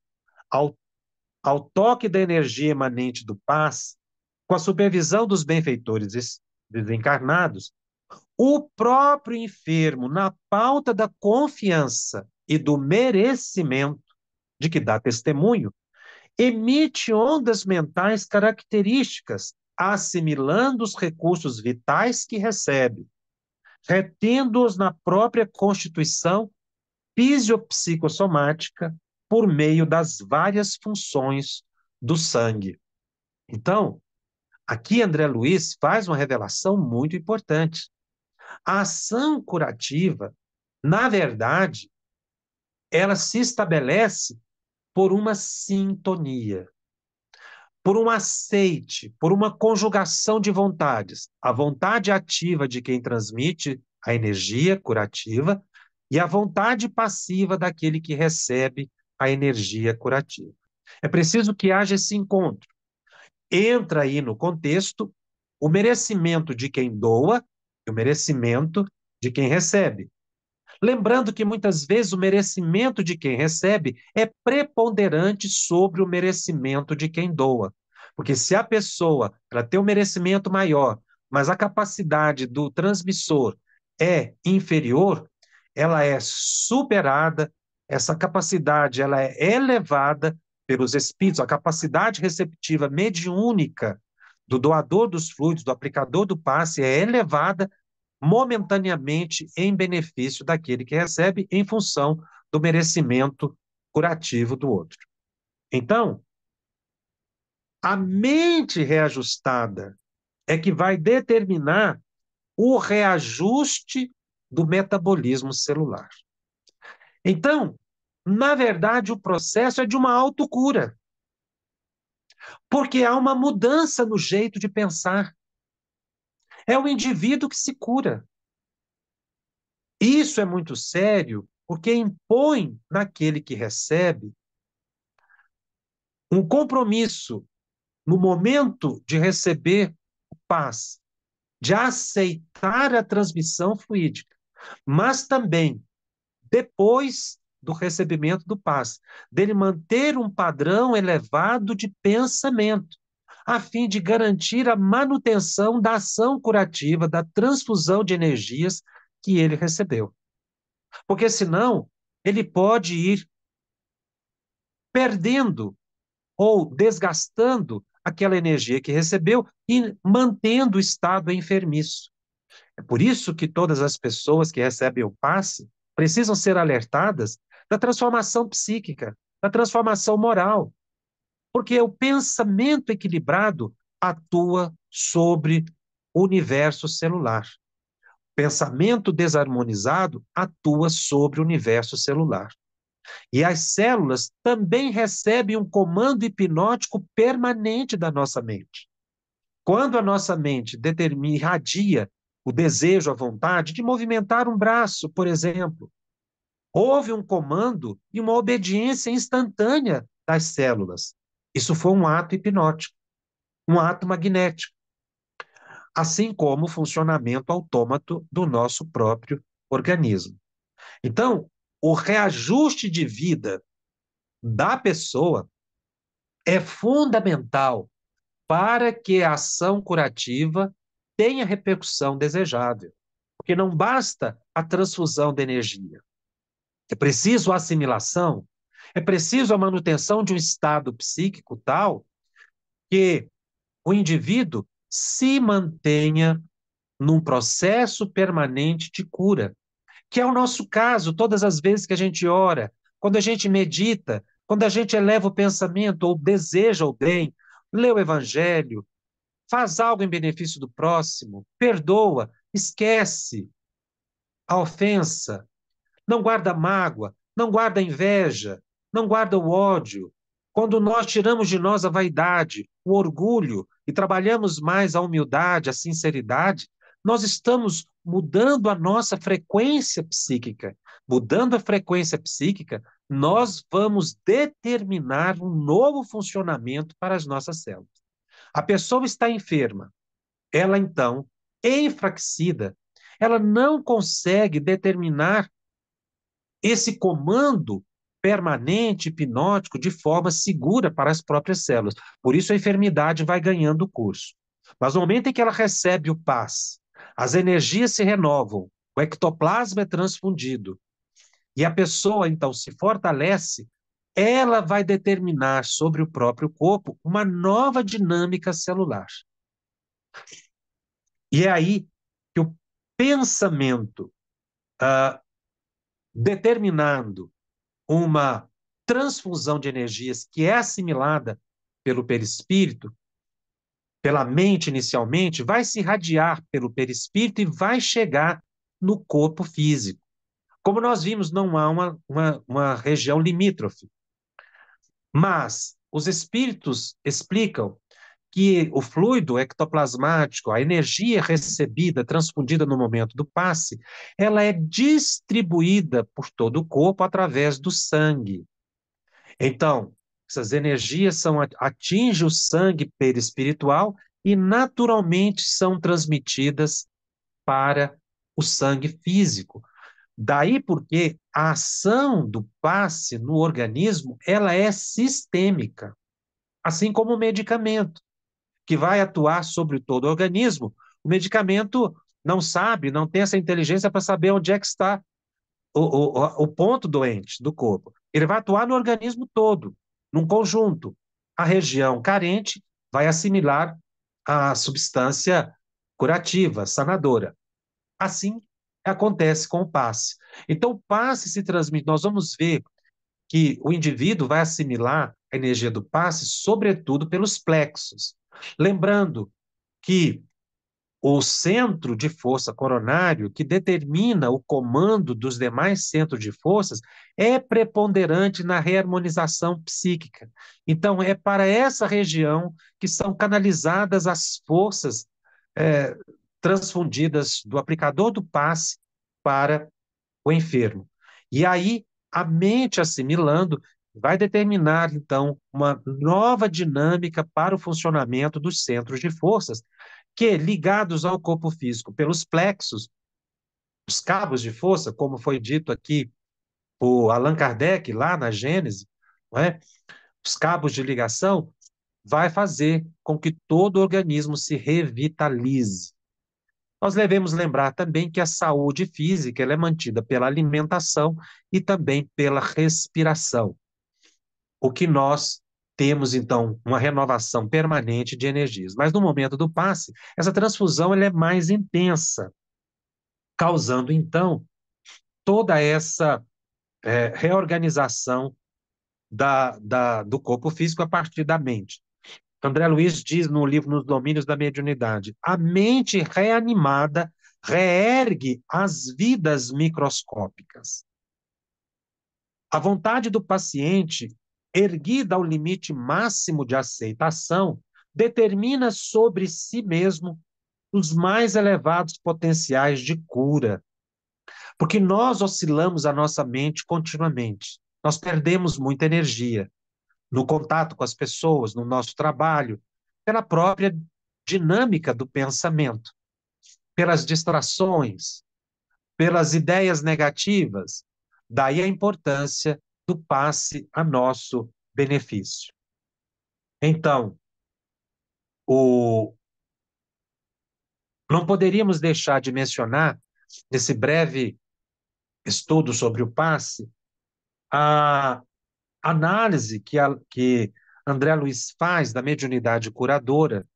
Ao toque da energia emanente do passe, com a supervisão dos benfeitores desencarnados, o próprio enfermo, na pauta da confiança e do merecimento de que dá testemunho, emite ondas mentais características, assimilando os recursos vitais que recebe, retendo-os na própria constituição fisiopsicossomática por meio das várias funções do sangue. Então, aqui André Luiz faz uma revelação muito importante. A ação curativa, na verdade, ela se estabelece por uma sintonia, por um aceite, por uma conjugação de vontades. A vontade ativa de quem transmite a energia curativa e a vontade passiva daquele que recebe a energia curativa. É preciso que haja esse encontro. Entra aí no contexto o merecimento de quem doa e o merecimento de quem recebe. Lembrando que muitas vezes o merecimento de quem recebe é preponderante sobre o merecimento de quem doa. Porque se a pessoa, para ter um merecimento maior, mas a capacidade do transmissor é inferior, ela é superada, essa capacidade ela é elevada pelos espíritos, a capacidade receptiva mediúnica do doador dos fluidos, do aplicador do passe, é elevada momentaneamente em benefício daquele que recebe, em função do merecimento curativo do outro. Então, a mente reajustada é que vai determinar o reajuste do metabolismo celular. Então, na verdade, o processo é de uma autocura, porque há uma mudança no jeito de pensar. É o indivíduo que se cura. Isso é muito sério, porque impõe naquele que recebe um compromisso no momento de receber paz, de aceitar a transmissão fluídica, mas também depois do recebimento do paz, dele manter um padrão elevado de pensamento, a fim de garantir a manutenção da ação curativa, da transfusão de energias que ele recebeu. Porque senão ele pode ir perdendo ou desgastando aquela energia que recebeu e mantendo o estado enfermiço. É por isso que todas as pessoas que recebem o passe precisam ser alertadas da transformação psíquica, da transformação moral, porque o pensamento equilibrado atua sobre o universo celular. O pensamento desarmonizado atua sobre o universo celular. E as células também recebem um comando hipnótico permanente da nossa mente. Quando a nossa mente determina, irradia o desejo, a vontade de movimentar um braço, por exemplo, houve um comando e uma obediência instantânea das células. Isso foi um ato hipnótico, um ato magnético, assim como o funcionamento autômato do nosso próprio organismo. Então, o reajuste de vida da pessoa é fundamental para que a ação curativa tenha repercussão desejável. Porque não basta a transfusão de energia. É preciso a assimilação, é preciso a manutenção de um estado psíquico tal que o indivíduo se mantenha num processo permanente de cura, que é o nosso caso todas as vezes que a gente ora, quando a gente medita, quando a gente eleva o pensamento ou deseja o bem, lê o evangelho, faz algo em benefício do próximo, perdoa, esquece a ofensa, não guarda mágoa, não guarda inveja, não guarda o ódio. Quando nós tiramos de nós a vaidade, o orgulho e trabalhamos mais a humildade, a sinceridade, nós estamos mudando a nossa frequência psíquica. Mudando a frequência psíquica, nós vamos determinar um novo funcionamento para as nossas células. A pessoa está enferma, ela então, enfraquecida, ela não consegue determinar esse comando permanente, hipnótico, de forma segura para as próprias células. Por isso a enfermidade vai ganhando curso. Mas no momento em que ela recebe o paz, as energias se renovam, o ectoplasma é transfundido, e a pessoa então se fortalece, ela vai determinar sobre o próprio corpo uma nova dinâmica celular. E é aí que o pensamento, determinando uma transfusão de energias que é assimilada pelo perispírito, pela mente inicialmente, vai se irradiar pelo perispírito e vai chegar no corpo físico. Como nós vimos, não há uma região limítrofe. Mas os espíritos explicam que o fluido ectoplasmático, a energia recebida, transfundida no momento do passe, ela é distribuída por todo o corpo através do sangue. Então, essas energias atingem o sangue perispiritual e naturalmente são transmitidas para o sangue físico. Daí porque a ação do passe no organismo, ela é sistêmica, assim como o medicamento, que vai atuar sobre todo o organismo. O medicamento não sabe, não tem essa inteligência para saber onde é que está o ponto doente do corpo. Ele vai atuar no organismo todo, num conjunto. A região carente vai assimilar a substância curativa, sanadora. Assim acontece com o passe. Então, o passe se transmite. Nós vamos ver que o indivíduo vai assimilar a energia do passe, sobretudo pelos plexos. Lembrando que o centro de força coronário, que determina o comando dos demais centros de forças, é preponderante na reharmonização psíquica. Então, é para essa região que são canalizadas as forças é, transfundidas do aplicador do passe para o enfermo. E aí, a mente assimilando vai determinar, então, uma nova dinâmica para o funcionamento dos centros de forças, que, ligados ao corpo físico pelos plexos, os cabos de força, como foi dito aqui por Allan Kardec, lá na Gênese, não é? Os cabos de ligação, vai fazer com que todo o organismo se revitalize. Nós devemos lembrar também que a saúde física ela é mantida pela alimentação e também pela respiração, o que nós temos, então, uma renovação permanente de energias. Mas no momento do passe, essa transfusão ela é mais intensa, causando, então, toda essa reorganização do corpo físico a partir da mente. André Luiz diz no livro Nos Domínios da Mediunidade: a mente reanimada reergue as vidas microscópicas. A vontade do paciente, erguida ao limite máximo de aceitação, determina sobre si mesmo os mais elevados potenciais de cura, porque nós oscilamos a nossa mente continuamente. Nós perdemos muita energia no contato com as pessoas, no nosso trabalho, pela própria dinâmica do pensamento, pelas distrações, pelas ideias negativas. Daí a importância do passe a nosso benefício. Então, o... não poderíamos deixar de mencionar, nesse breve estudo sobre o passe, a análise que André Luiz faz da mediunidade curadora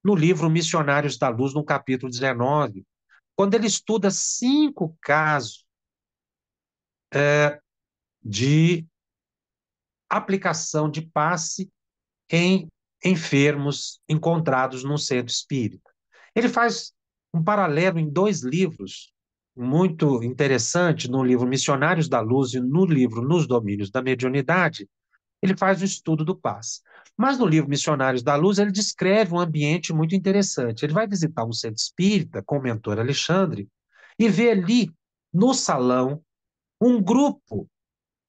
no livro Missionários da Luz, no capítulo 19, quando ele estuda 5 casos de aplicação de passe em enfermos encontrados no centro espírita. Ele faz um paralelo em 2 livros muito interessante, no livro Missionários da Luz e no livro Nos Domínios da Mediunidade. Ele faz o estudo do passe. Mas no livro Missionários da Luz, ele descreve um ambiente muito interessante. Ele vai visitar um centro espírita com o mentor Alexandre e vê ali, no salão, um grupo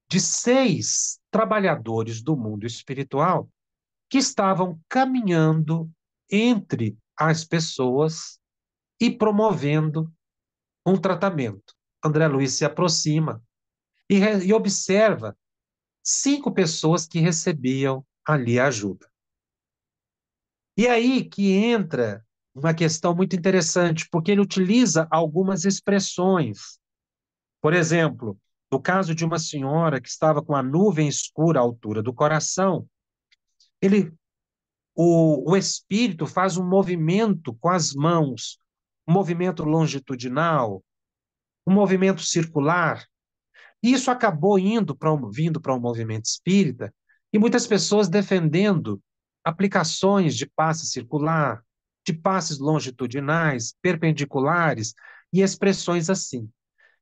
de 6 trabalhadores do mundo espiritual que estavam caminhando entre as pessoas e promovendo um tratamento. André Luiz se aproxima e observa 5 pessoas que recebiam ali ajuda. E aí que entra uma questão muito interessante, porque ele utiliza algumas expressões. Por exemplo, no caso de uma senhora que estava com a nuvem escura à altura do coração, o espírito faz um movimento com as mãos, um movimento longitudinal, um movimento circular. E isso acabou vindo para um movimento espírita, e muitas pessoas defendendo aplicações de passe circular, de passes longitudinais, perpendiculares e expressões assim.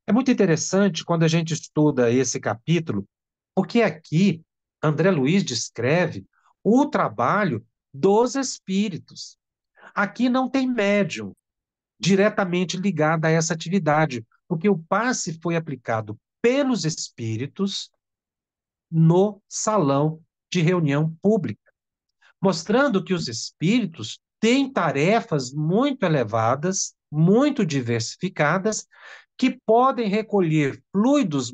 É muito interessante quando a gente estuda esse capítulo, porque aqui André Luiz descreve o trabalho dos espíritos. Aqui não tem médium diretamente ligado a essa atividade, porque o passe foi aplicado pelos espíritos no salão de reunião pública, mostrando que os espíritos têm tarefas muito elevadas, muito diversificadas, que podem recolher fluidos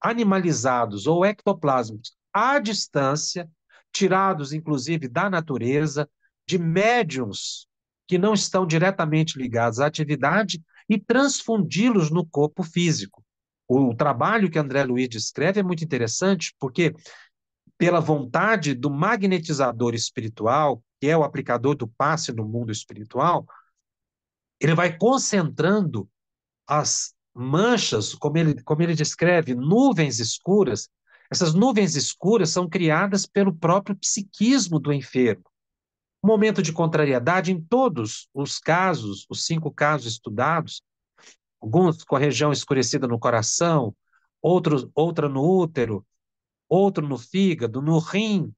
animalizados ou ectoplásmicos à distância, tirados inclusive da natureza, de médiums que não estão diretamente ligados à atividade e transfundi-los no corpo físico. O trabalho que André Luiz descreve é muito interessante, porque pela vontade do magnetizador espiritual, que é o aplicador do passe no mundo espiritual, ele vai concentrando as manchas, como ele descreve, nuvens escuras. Essas nuvens escuras são criadas pelo próprio psiquismo do enfermo. Um momento de contrariedade em todos os casos, os 5 casos estudados, alguns com a região escurecida no coração, outra no útero, outro no fígado, no rim,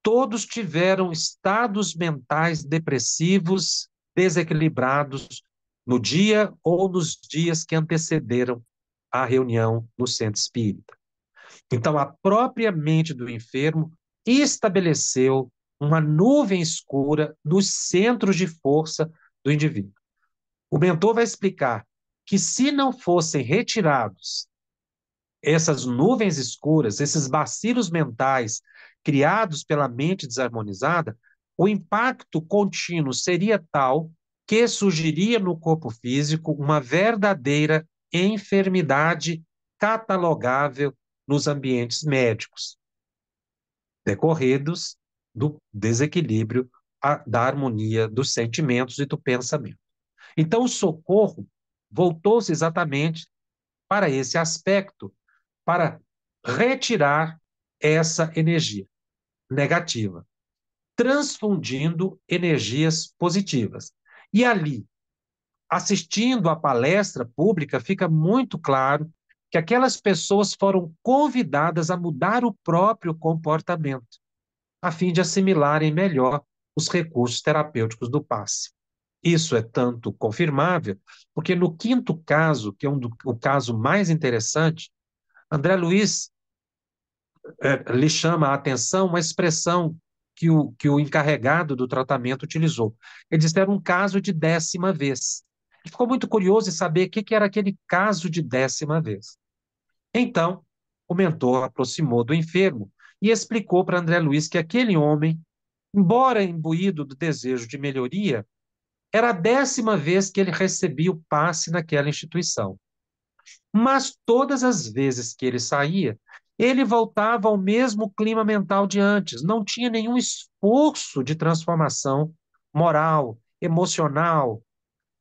todos tiveram estados mentais depressivos, desequilibrados no dia ou nos dias que antecederam a reunião no centro espírita. Então, a própria mente do enfermo estabeleceu uma nuvem escura nos centros de força do indivíduo. O mentor vai explicar que, se não fossem retirados essas nuvens escuras, esses bacilos mentais criados pela mente desarmonizada, o impacto contínuo seria tal que surgiria no corpo físico uma verdadeira enfermidade catalogável nos ambientes médicos, decorridos do desequilíbrio da harmonia dos sentimentos e do pensamento. Então, o socorro voltou-se exatamente para esse aspecto, para retirar essa energia negativa, transfundindo energias positivas. E ali, assistindo à palestra pública, fica muito claro que aquelas pessoas foram convidadas a mudar o próprio comportamento, a fim de assimilarem melhor os recursos terapêuticos do passe. Isso é tanto confirmável, porque no 5º caso, que é o caso mais interessante, André Luiz lhe chama a atenção uma expressão que o encarregado do tratamento utilizou. Ele disse que era um caso de 10ª vez. Ele ficou muito curioso em saber o que era aquele caso de 10ª vez. Então, o mentor aproximou do enfermo e explicou para André Luiz que aquele homem, embora imbuído do desejo de melhoria, era a 10ª vez que ele recebia o passe naquela instituição. Mas todas as vezes que ele saía, ele voltava ao mesmo clima mental de antes, não tinha nenhum esforço de transformação moral, emocional,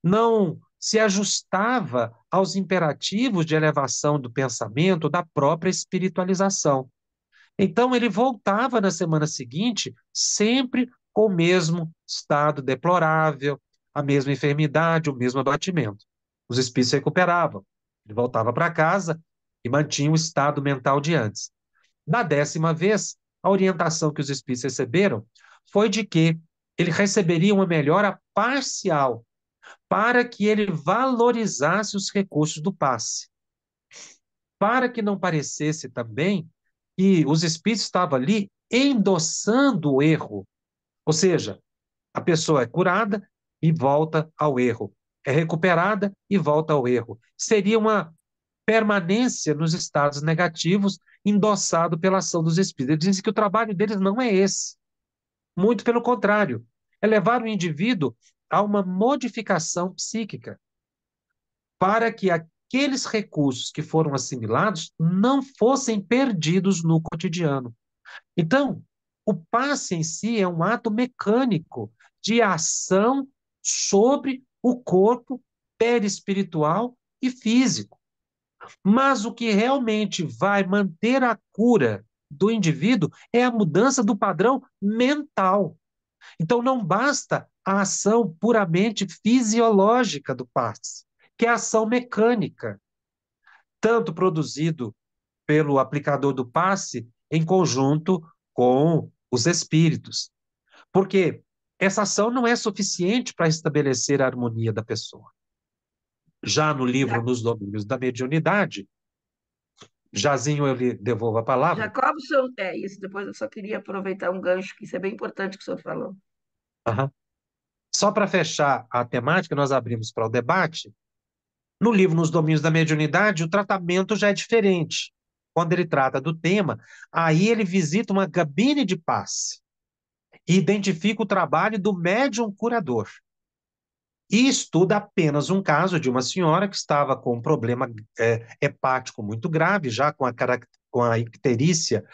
não se ajustava aos imperativos de elevação do pensamento, da própria espiritualização. Então, ele voltava na semana seguinte, sempre com o mesmo estado deplorável, a mesma enfermidade, o mesmo abatimento. Os espíritos se recuperavam. Ele voltava para casa e mantinha o estado mental de antes. Na 10ª vez, a orientação que os espíritos receberam foi de que ele receberia uma melhora parcial para que ele valorizasse os recursos do passe. Para que não parecesse também que os espíritos estavam ali endossando o erro. Ou seja, a pessoa é curada e volta ao erro. É recuperada e volta ao erro. Seria uma permanência nos estados negativos endossado pela ação dos espíritos. Eles dizem que o trabalho deles não é esse. Muito pelo contrário. É levar o indivíduo a uma modificação psíquica para que aqueles recursos que foram assimilados não fossem perdidos no cotidiano. Então, o passe em si é um ato mecânico de ação sobre o corpo perispiritual e físico. Mas o que realmente vai manter a cura do indivíduo é a mudança do padrão mental. Então, não basta a ação puramente fisiológica do passe, que é a ação mecânica, tanto produzido pelo aplicador do passe em conjunto com os espíritos. Porque essa ação não é suficiente para estabelecer a harmonia da pessoa. Já no livro Ja- Nos Domínios da Mediunidade, Jazinho, eu lhe devolvo a palavra. Jacobson, é isso. Depois eu só queria aproveitar um gancho, que isso é bem importante que o senhor falou. Aham. Só para fechar a temática, nós abrimos para o debate. No livro Nos Domínios da Mediunidade, o tratamento já é diferente. Quando ele trata do tema, aí ele visita uma cabine de passe e identifica o trabalho do médium curador. E estuda apenas um caso de uma senhora que estava com um problema hepático muito grave, já com a icterícia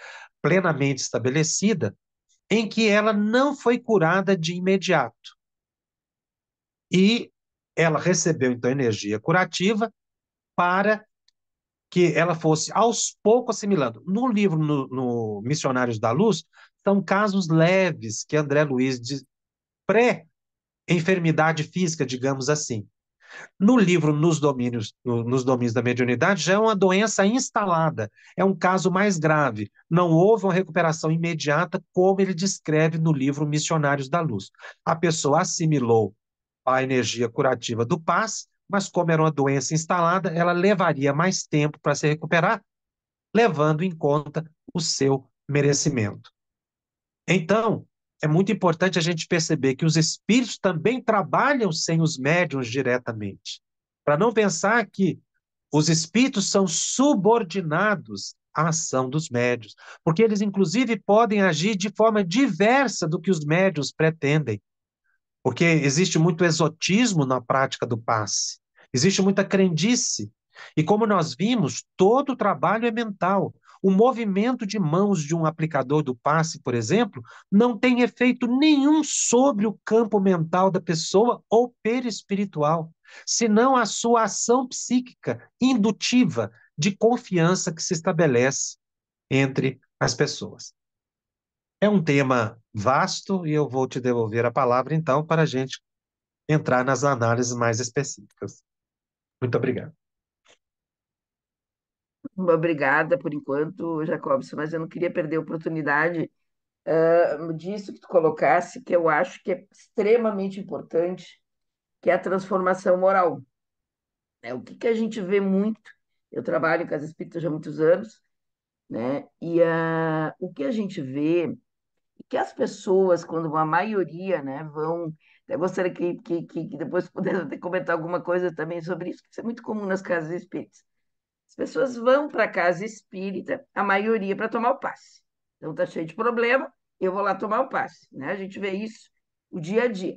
plenamente estabelecida, em que ela não foi curada de imediato. E ela recebeu, então, energia curativa para que ela fosse aos poucos assimilando. No livro, no Missionários da Luz, são casos leves que André Luiz diz pré-enfermidade física, digamos assim. No livro Nos Domínios da Mediunidade, já é uma doença instalada, é um caso mais grave. Não houve uma recuperação imediata, como ele descreve no livro Missionários da Luz. A pessoa assimilou a energia curativa do passe, mas como era uma doença instalada, ela levaria mais tempo para se recuperar, levando em conta o seu merecimento. Então, é muito importante a gente perceber que os espíritos também trabalham sem os médiuns diretamente, para não pensar que os espíritos são subordinados à ação dos médiuns, porque eles, inclusive, podem agir de forma diversa do que os médiuns pretendem. Porque existe muito exotismo na prática do passe, existe muita crendice. E como nós vimos, todo o trabalho é mental. O movimento de mãos de um aplicador do passe, por exemplo, não tem efeito nenhum sobre o campo mental da pessoa ou perispiritual, senão a sua ação psíquica indutiva de confiança que se estabelece entre as pessoas. É um tema vasto e eu vou te devolver a palavra, então, para a gente entrar nas análises mais específicas. Muito obrigado. Obrigada por enquanto, Jacobson, mas eu não queria perder a oportunidade disso que tu colocasse, que eu acho que é extremamente importante, que é a transformação moral. O que a gente vê muito, eu trabalho em casa espírita já há muitos anos, né? E o que a gente vê é que as pessoas, quando a maioria, né, vão. Eu gostaria que depois pudesse até comentar alguma coisa também sobre isso, que isso é muito comum nas casas espíritas. As pessoas vão para a casa espírita, a maioria para tomar o passe. Então tá cheio de problema, eu vou lá tomar o passe, né? A gente vê isso o dia a dia.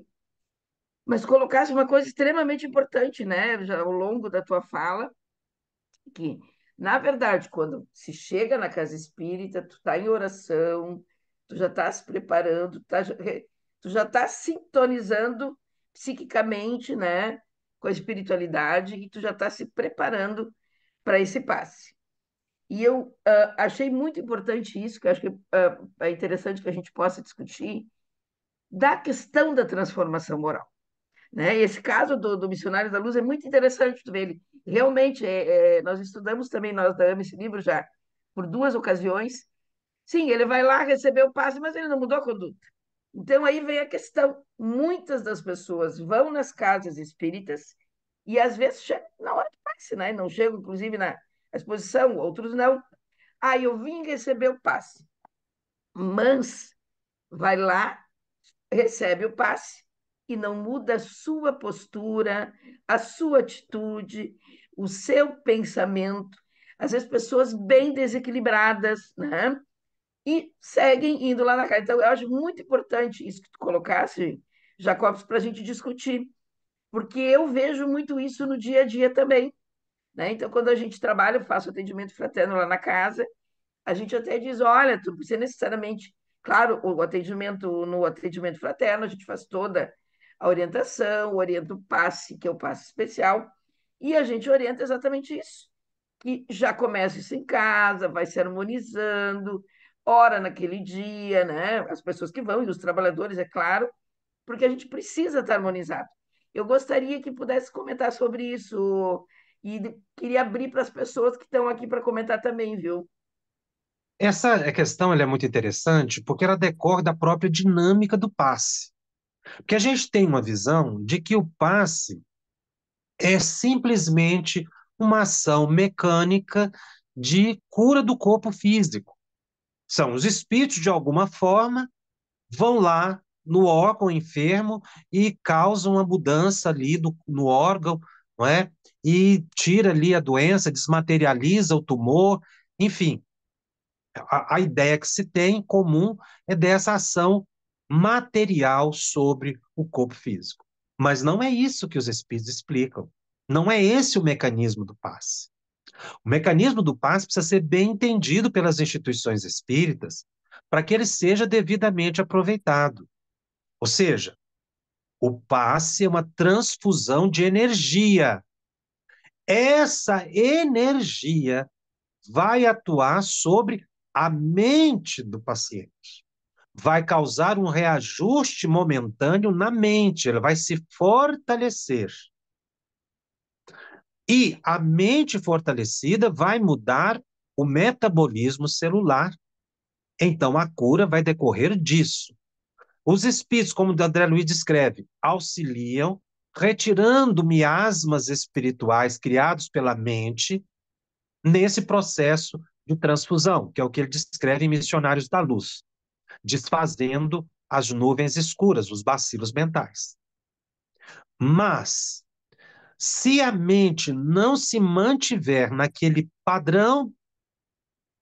Mas colocasse uma coisa extremamente importante, né, já ao longo da tua fala, que, na verdade, quando se chega na casa espírita, tu está em oração, tu já está se preparando, tu já está sintonizando psiquicamente, né, com a espiritualidade e tu já está se preparando para esse passe. E eu achei muito importante isso, que eu acho que é interessante que a gente possa discutir, da questão da transformação moral, né? Esse caso do Missionário da Luz é muito interessante tu ver ele. Realmente, nós estudamos também, nós da AME, esse livro já por duas ocasiões. Sim, ele vai lá receber o passe, mas ele não mudou a conduta. Então, aí vem a questão. Muitas das pessoas vão nas casas espíritas e, às vezes, chegam na hora do passe, né? Não chegam, inclusive, na exposição, outros não. Ah, eu vim receber o passe. Mas vai lá, recebe o passe e não muda a sua postura, a sua atitude, o seu pensamento. Às vezes, pessoas bem desequilibradas, né? E seguem indo lá na casa. Então, eu acho muito importante isso que tu colocasse, Jacobs, para a gente discutir, porque eu vejo muito isso no dia a dia também. Né? Então, quando a gente trabalha, eu faço atendimento fraterno lá na casa, a gente até diz, olha, tu não precisa necessariamente, claro, o atendimento no atendimento fraterno, a gente faz toda a orientação, orienta o passe, que é o passe especial, e a gente orienta exatamente isso, que já começa isso em casa, vai se harmonizando, ora naquele dia, né? As pessoas que vão, e os trabalhadores, é claro, porque a gente precisa estar harmonizado. Eu gostaria que pudesse comentar sobre isso, e queria abrir para as pessoas que estão aqui para comentar também, viu? Essa questão ela é muito interessante porque ela decorre da própria dinâmica do passe. Porque a gente tem uma visão de que o passe é simplesmente uma ação mecânica de cura do corpo físico. São os espíritos, de alguma forma, vão lá no órgão enfermo e causam uma mudança ali no órgão, não é? E tira ali a doença, desmaterializa o tumor, enfim. A ideia que se tem em comum é dessa ação material sobre o corpo físico. Mas não é isso que os espíritos explicam. Não é esse o mecanismo do passe. O mecanismo do passe precisa ser bem entendido pelas instituições espíritas para que ele seja devidamente aproveitado. Ou seja, o passe é uma transfusão de energia. Essa energia vai atuar sobre a mente do paciente. Vai causar um reajuste momentâneo na mente, ela vai se fortalecer. E a mente fortalecida vai mudar o metabolismo celular. Então a cura vai decorrer disso. Os espíritos, como o André Luiz descreve, auxiliam, retirando miasmas espirituais criados pela mente nesse processo de transfusão, que é o que ele descreve em Missionários da Luz, desfazendo as nuvens escuras, os bacilos mentais. Mas, se a mente não se mantiver naquele padrão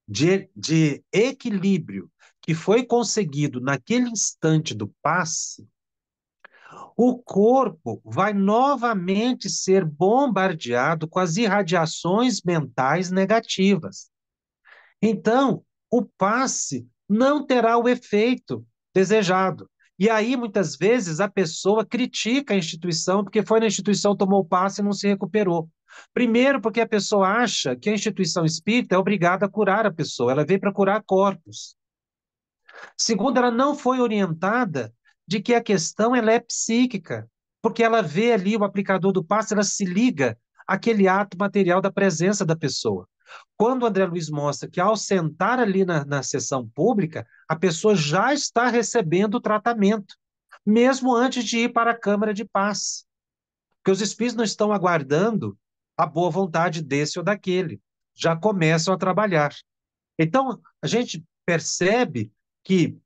de equilíbrio que foi conseguido naquele instante do passe, o corpo vai novamente ser bombardeado com as irradiações mentais negativas. Então, o passe não terá o efeito desejado. E aí, muitas vezes, a pessoa critica a instituição porque foi na instituição, tomou o passe e não se recuperou. Primeiro, porque a pessoa acha que a instituição espírita é obrigada a curar a pessoa, ela veio para curar corpos. Segundo, ela não foi orientada de que a questão ela é psíquica, porque ela vê ali o aplicador do passe, ela se liga àquele ato material da presença da pessoa. Quando o André Luiz mostra que ao sentar ali na sessão pública, a pessoa já está recebendo o tratamento, mesmo antes de ir para a Câmara de Paz. Porque os espíritos não estão aguardando a boa vontade desse ou daquele, já começam a trabalhar. Então, a gente percebe que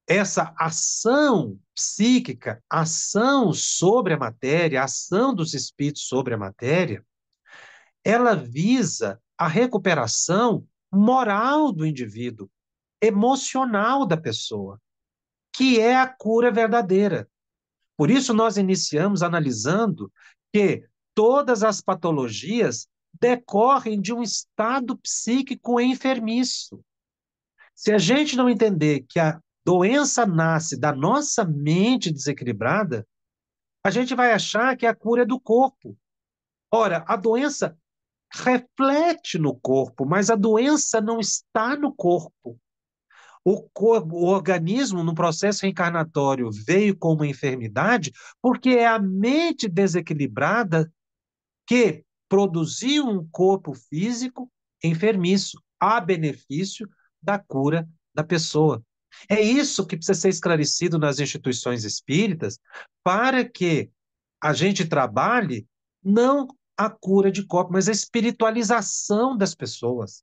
essa ação psíquica, ação sobre a matéria, ação dos espíritos sobre a matéria, ela visa a recuperação moral do indivíduo, emocional da pessoa, que é a cura verdadeira. Por isso, nós iniciamos analisando que todas as patologias decorrem de um estado psíquico enfermiço. Se a gente não entender que a doença nasce da nossa mente desequilibrada, a gente vai achar que a cura é do corpo. Ora, a doença reflete no corpo, mas a doença não está no corpo. O organismo, no processo reencarnatório, veio com uma enfermidade porque é a mente desequilibrada que produziu um corpo físico enfermiço, a benefício da cura da pessoa. É isso que precisa ser esclarecido nas instituições espíritas para que a gente trabalhe não a cura de corpo, mas a espiritualização das pessoas.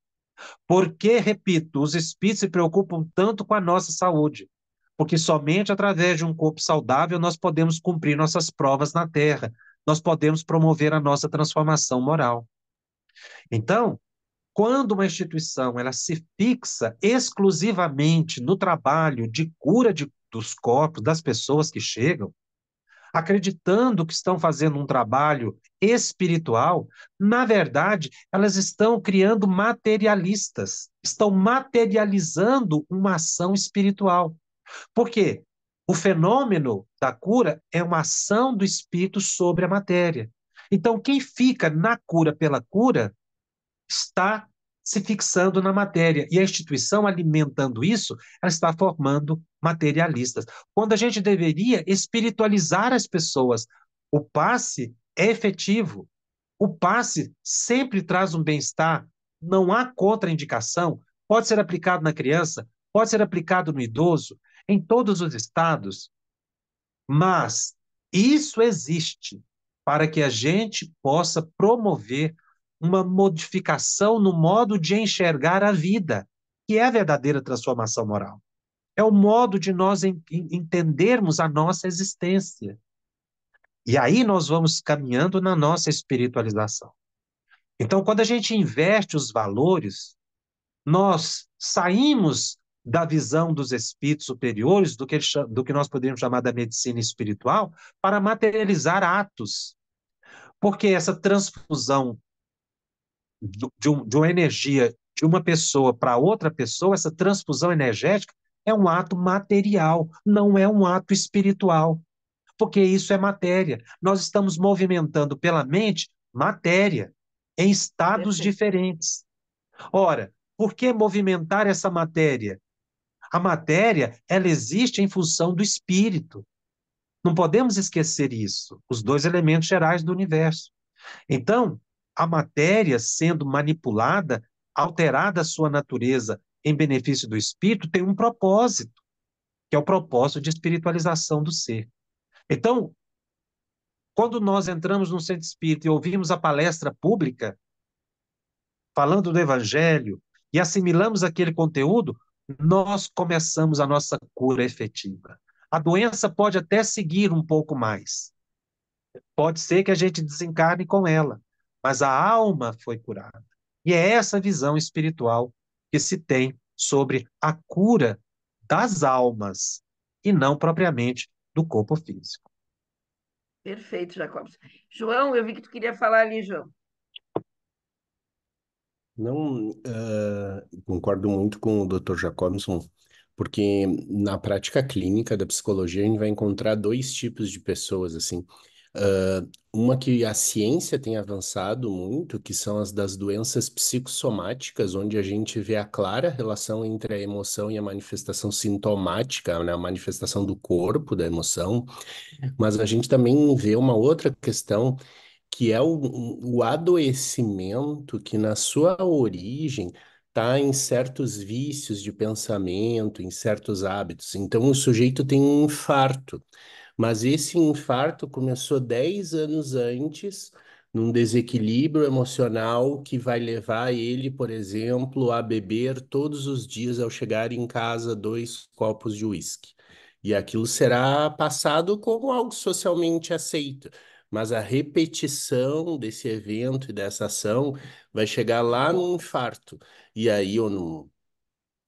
Porque, repito, os espíritos se preocupam tanto com a nossa saúde, porque somente através de um corpo saudável nós podemos cumprir nossas provas na Terra, nós podemos promover a nossa transformação moral. Então, quando uma instituição ela se fixa exclusivamente no trabalho de cura dos corpos das pessoas que chegam, acreditando que estão fazendo um trabalho espiritual, na verdade, elas estão criando materialistas, estão materializando uma ação espiritual. Por quê? O fenômeno da cura é uma ação do espírito sobre a matéria. Então, quem fica na cura pela cura está se fixando na matéria. E a instituição, alimentando isso, ela está formando materialistas. Quando a gente deveria espiritualizar as pessoas, o passe é efetivo. O passe sempre traz um bem-estar. Não há contraindicação. pode ser aplicado na criança, pode ser aplicado no idoso, em todos os estados, mas isso existe para que a gente possa promover uma modificação no modo de enxergar a vida, que é a verdadeira transformação moral. É o modo de nós entendermos a nossa existência. E aí nós vamos caminhando na nossa espiritualização. Então, quando a gente inverte os valores, nós saímos da visão dos espíritos superiores, do que nós poderíamos chamar da medicina espiritual, para materializar atos. Porque essa transfusão de uma energia de uma pessoa para outra pessoa, essa transfusão energética, é um ato material, não é um ato espiritual. Porque isso é matéria. Nós estamos movimentando pela mente matéria em estados Perfeito. diferentes. Ora, por que movimentar essa matéria? A matéria, ela existe em função do espírito. Não podemos esquecer isso, os dois elementos gerais do universo. Então, a matéria sendo manipulada, alterada a sua natureza em benefício do espírito, tem um propósito, que é o propósito de espiritualização do ser. Então, quando nós entramos no centro espírita e ouvimos a palestra pública falando do evangelho e assimilamos aquele conteúdo, nós começamos a nossa cura efetiva. A doença pode até seguir um pouco mais. Pode ser que a gente desencarne com ela, mas a alma foi curada. E é essa visão espiritual que se tem sobre a cura das almas e não propriamente do corpo físico. Perfeito, Jacobson. João, eu vi que tu queria falar ali, João. Não, concordo muito com o Dr. Jacobson, porque na prática clínica da psicologia a gente vai encontrar dois tipos de pessoas, assim. Uma que a ciência tem avançado muito, que são as das doenças psicossomáticas, onde a gente vê a clara relação entre a emoção e a manifestação sintomática, né, a manifestação do corpo, da emoção, mas a gente também vê uma outra questão que é o adoecimento que na sua origem está em certos vícios de pensamento, em certos hábitos. Então o sujeito tem um infarto, mas esse infarto começou 10 anos antes, num desequilíbrio emocional que vai levar ele, por exemplo, a beber todos os dias ao chegar em casa 2 copos de uísque. E aquilo será passado como algo socialmente aceito. Mas a repetição desse evento e dessa ação vai chegar lá no infarto. E aí, ou no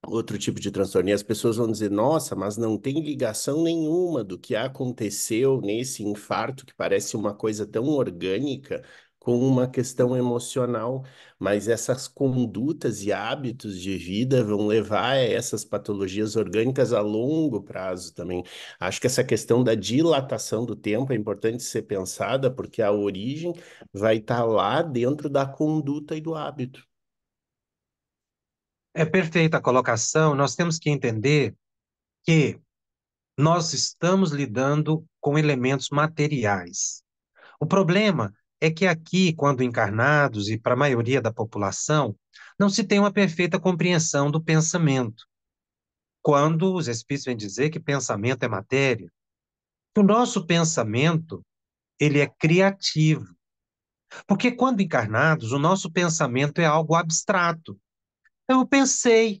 outro tipo de transtorno. E as pessoas vão dizer, nossa, mas não tem ligação nenhuma do que aconteceu nesse infarto, que parece uma coisa tão orgânica, com uma questão emocional. Mas essas condutas e hábitos de vida vão levar a essas patologias orgânicas a longo prazo também. Acho que essa questão da dilatação do tempo é importante ser pensada, porque a origem vai estar lá dentro da conduta e do hábito. É perfeita a colocação. Nós temos que entender que nós estamos lidando com elementos materiais. O problema é que aqui, quando encarnados, e para a maioria da população, não se tem uma perfeita compreensão do pensamento. Quando os espíritos vêm dizer que pensamento é matéria, que o nosso pensamento, ele é criativo. Porque quando encarnados, o nosso pensamento é algo abstrato. Eu pensei,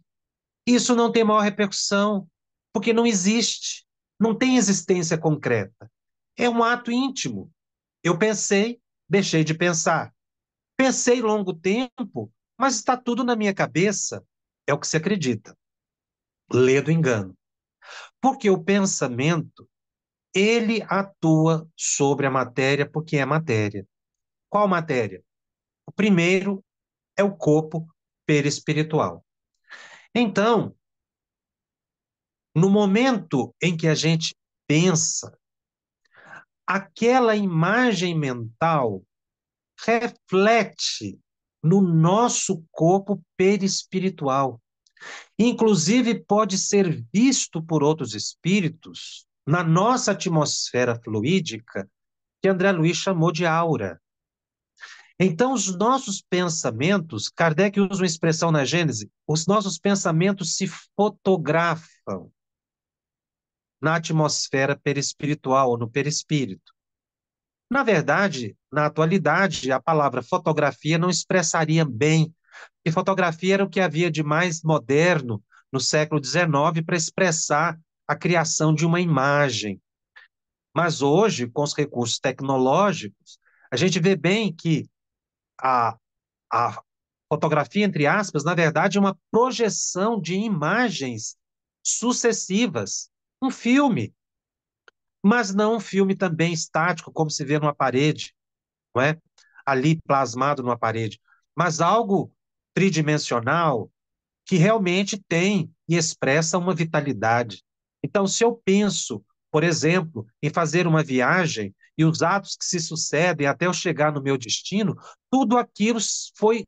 isso não tem maior repercussão, porque não existe, não tem existência concreta. É um ato íntimo. Eu pensei, deixei de pensar. Pensei longo tempo, mas está tudo na minha cabeça. É o que se acredita. Lê do engano. Porque o pensamento, ele atua sobre a matéria porque é matéria. Qual matéria? O primeiro é o corpo perispiritual. Então, no momento em que a gente pensa, aquela imagem mental reflete no nosso corpo perispiritual. Inclusive, pode ser visto por outros espíritos na nossa atmosfera fluídica, que André Luiz chamou de aura. Então, os nossos pensamentos, Kardec usa uma expressão na Gênese, os nossos pensamentos se fotografam na atmosfera perispiritual ou no perispírito. Na verdade, na atualidade, a palavra fotografia não expressaria bem, e fotografia era o que havia de mais moderno no século XIX para expressar a criação de uma imagem. Mas hoje, com os recursos tecnológicos, a gente vê bem que a, a fotografia, entre aspas, na verdade, é uma projeção de imagens sucessivas. Um filme, mas não um filme também estático, como se vê numa parede, não é? Ali plasmado numa parede, mas algo tridimensional que realmente tem e expressa uma vitalidade. Então, se eu penso, por exemplo, em fazer uma viagem e os atos que se sucedem até eu chegar no meu destino, tudo aquilo foi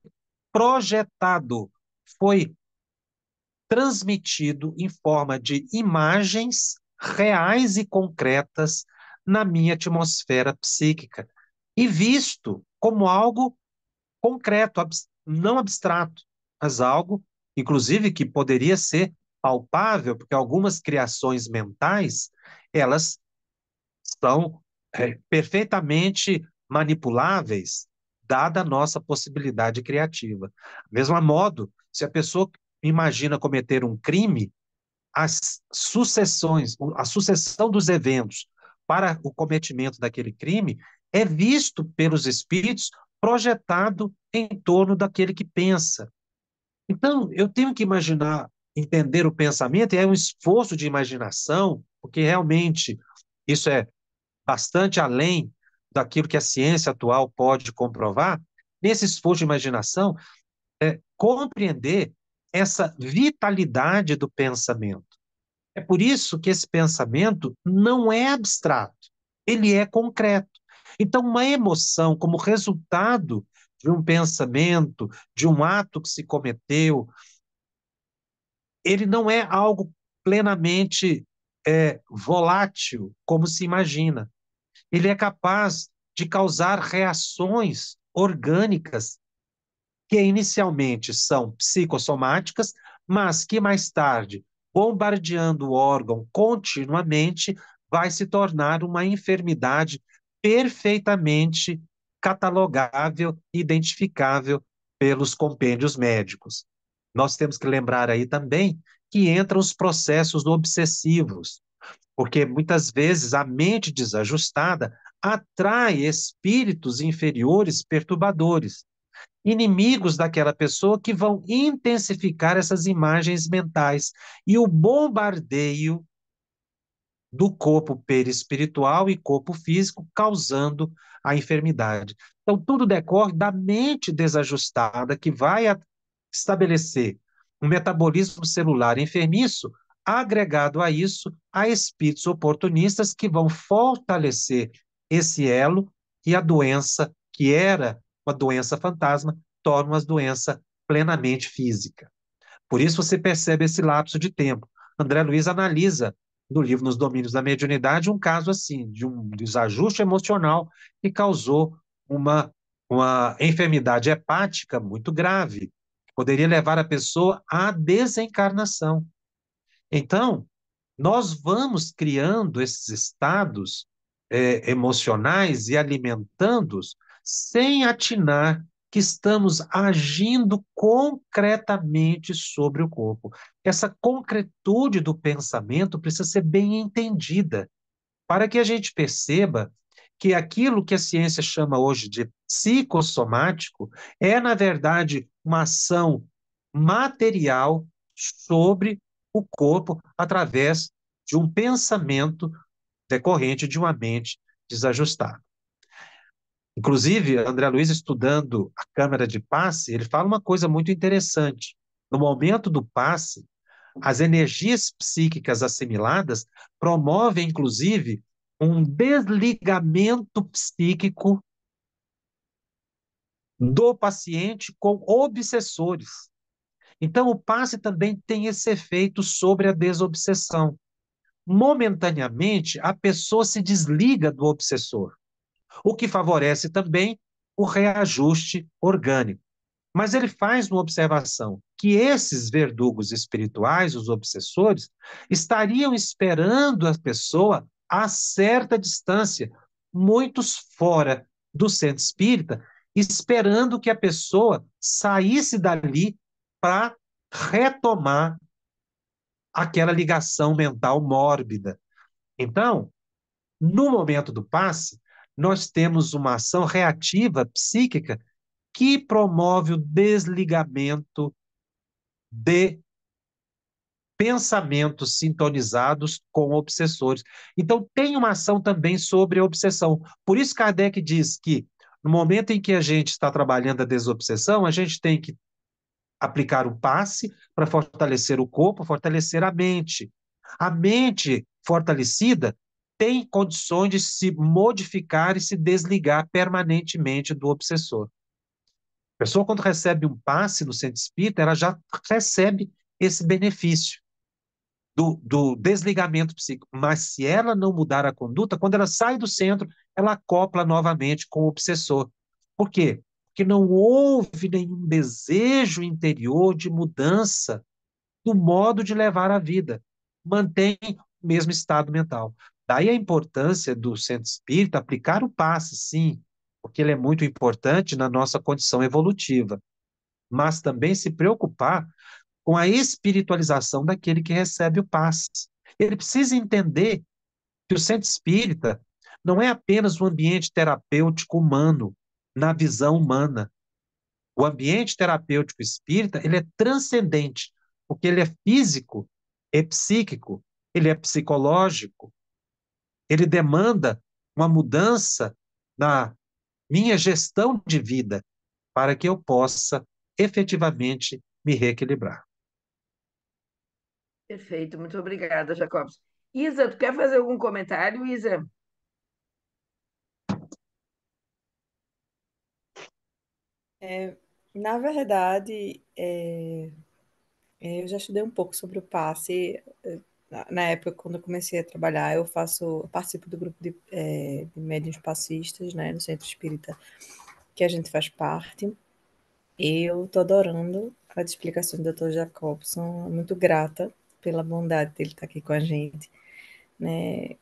projetado, foi transmitido em forma de imagens reais e concretas na minha atmosfera psíquica e visto como algo concreto, não abstrato, mas algo, inclusive, que poderia ser palpável, porque algumas criações mentais, elas são perfeitamente manipuláveis, dada a nossa possibilidade criativa. Mesmo modo, se a pessoa imagina cometer um crime, a sucessão dos eventos para o cometimento daquele crime é visto pelos espíritos projetado em torno daquele que pensa. Então, eu tenho que imaginar, entender o pensamento, e é um esforço de imaginação, porque realmente isso é bastante além daquilo que a ciência atual pode comprovar. Nesse esforço de imaginação, compreender essa vitalidade do pensamento. É por isso que esse pensamento não é abstrato, ele é concreto. Então, uma emoção como resultado de um pensamento, de um ato que se cometeu, ele não é algo plenamente volátil, como se imagina. Ele é capaz de causar reações orgânicas que inicialmente são psicossomáticas, mas que mais tarde, bombardeando o órgão continuamente, vai se tornar uma enfermidade perfeitamente catalogável e identificável pelos compêndios médicos. Nós temos que lembrar aí também que entram os processos obsessivos, porque muitas vezes a mente desajustada atrai espíritos inferiores perturbadores, inimigos daquela pessoa que vão intensificar essas imagens mentais e o bombardeio do corpo perispiritual e corpo físico, causando a enfermidade. Então, tudo decorre da mente desajustada que vai estabelecer um metabolismo celular enfermiço, agregado a isso, a espíritos oportunistas que vão fortalecer esse elo e a doença, que era uma doença fantasma, torna uma doença plenamente física. Por isso você percebe esse lapso de tempo. André Luiz analisa no livro Nos Domínios da Mediunidade um caso assim, de um desajuste emocional que causou uma enfermidade hepática muito grave, que poderia levar a pessoa à desencarnação. Então, nós vamos criando esses estados emocionais e alimentando-os sem atinar que estamos agindo concretamente sobre o corpo. Essa concretude do pensamento precisa ser bem entendida, para que a gente perceba que aquilo que a ciência chama hoje de psicossomático é, na verdade, uma ação material sobre o corpo através de um pensamento decorrente de uma mente desajustada. Inclusive, André Luiz, estudando a câmara de passe, ele fala uma coisa muito interessante. No momento do passe, as energias psíquicas assimiladas promovem, inclusive, um desligamento psíquico do paciente com obsessores. Então, o passe também tem esse efeito sobre a desobsessão. Momentaneamente, a pessoa se desliga do obsessor, o que favorece também o reajuste orgânico. Mas ele faz uma observação que esses verdugos espirituais, os obsessores, estariam esperando a pessoa a certa distância, muitos fora do centro espírita, esperando que a pessoa saísse dali para retomar aquela ligação mental mórbida. Então, no momento do passe, nós temos uma ação reativa psíquica que promove o desligamento de pensamentos sintonizados com obsessores. Então, tem uma ação também sobre a obsessão. Por isso, Kardec diz que, no momento em que a gente está trabalhando a desobsessão, a gente tem que aplicar o passe para fortalecer o corpo, fortalecer a mente. A mente fortalecida tem condições de se modificar e se desligar permanentemente do obsessor. A pessoa, quando recebe um passe no centro espírita, ela já recebe esse benefício do desligamento psíquico. Mas se ela não mudar a conduta, quando ela sai do centro, ela acopla novamente com o obsessor. Por quê? Porque não houve nenhum desejo interior de mudança do modo de levar a vida. Mantém o mesmo estado mental. Daí a importância do centro espírita aplicar o passe, sim, porque ele é muito importante na nossa condição evolutiva, mas também se preocupar com a espiritualização daquele que recebe o passe. Ele precisa entender que o centro espírita não é apenas um ambiente terapêutico humano, na visão humana. O ambiente terapêutico espírita, ele é transcendente, porque ele é físico, é psíquico, ele é psicológico, ele demanda uma mudança na minha gestão de vida para que eu possa efetivamente me reequilibrar. Perfeito, muito obrigada, Jacobs. Isa, tu quer fazer algum comentário, Isa? É, na verdade, eu já estudei um pouco sobre o passe. Na época, quando eu comecei a trabalhar, eu participo do grupo de médiuns passistas, né, no Centro Espírita, que a gente faz parte. Eu tô adorando as explicações do Dr. Jacobson, muito grata pela bondade dele estar aqui com a gente, né,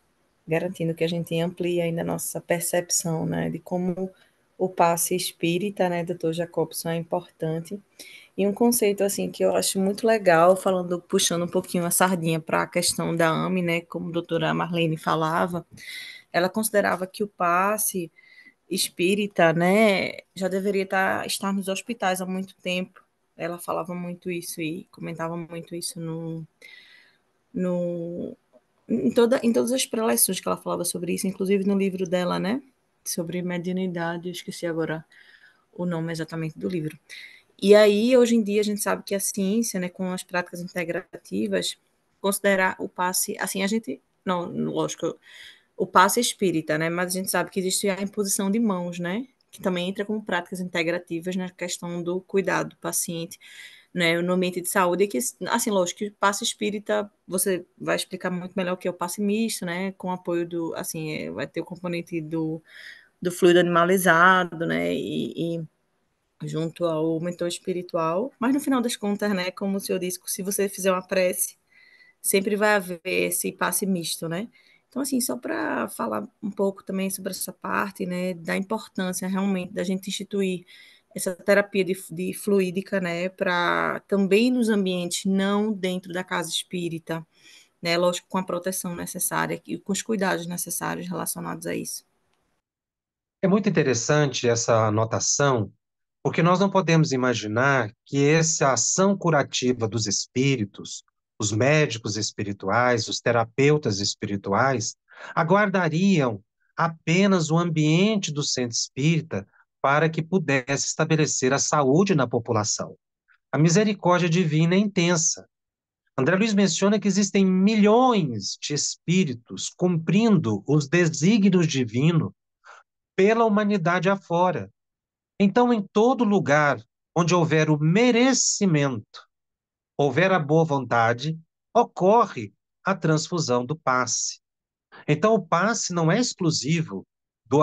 garantindo que a gente amplie ainda a nossa percepção, né, de como o passe espírita, né, Dr. Jacobson é importante. E um conceito assim que eu acho muito legal, falando, puxando um pouquinho a sardinha para a questão da AME, né, como a doutora Marlene falava, ela considerava que o passe espírita, né, já deveria estar nos hospitais há muito tempo. Ela falava muito isso e comentava muito isso no, em todas as preleções que ela falava sobre isso, inclusive no livro dela, né, sobre mediunidade, eu esqueci agora o nome exatamente do livro. E aí, hoje em dia, a gente sabe que a ciência, né, com as práticas integrativas, considerar o passe, assim, a gente, não, lógico, o passe espírita, né, mas a gente sabe que existe a imposição de mãos, né, que também entra como práticas integrativas na questão do cuidado do paciente, né, no ambiente de saúde, e que, assim, lógico que o passe espírita, você vai explicar muito melhor o que é o passe misto, né, com apoio do, assim, vai ter o componente do fluido animalizado, né, e junto ao mentor espiritual, mas no final das contas, né, como o senhor disse, se você fizer uma prece, sempre vai haver esse passe misto, né? Então, assim, só para falar um pouco também sobre essa parte, né, da importância realmente da gente instituir essa terapia de fluídica, né, para também nos ambientes não dentro da casa espírita, né, lógico, com a proteção necessária e com os cuidados necessários relacionados a isso. É muito interessante essa anotação, porque nós não podemos imaginar que essa ação curativa dos espíritos, os médicos espirituais, os terapeutas espirituais, aguardariam apenas o ambiente do centro espírita para que pudesse estabelecer a saúde na população. A misericórdia divina é intensa. André Luiz menciona que existem milhões de espíritos cumprindo os desígnios divinos pela humanidade afora. Então, em todo lugar onde houver o merecimento, houver a boa vontade, ocorre a transfusão do passe. Então, o passe não é exclusivo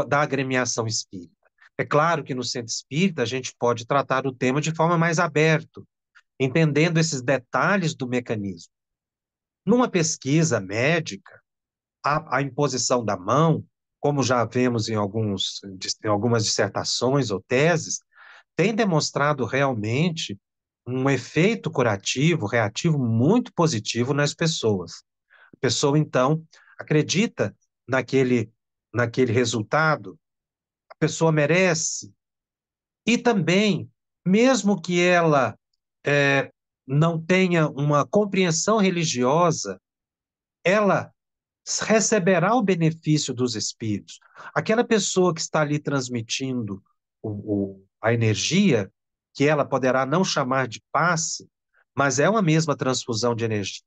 da agremiação espírita. É claro que no centro espírita a gente pode tratar o tema de forma mais aberta, entendendo esses detalhes do mecanismo. Numa pesquisa médica, a imposição da mão, como já vemos em algumas dissertações ou teses, tem demonstrado realmente um efeito curativo, reativo muito positivo nas pessoas. A pessoa, então, acredita naquele, naquele resultado, a pessoa merece. E também, mesmo que ela não tenha uma compreensão religiosa, ela receberá o benefício dos espíritos. Aquela pessoa que está ali transmitindo a energia, que ela poderá não chamar de passe, mas é uma mesma transfusão de energia.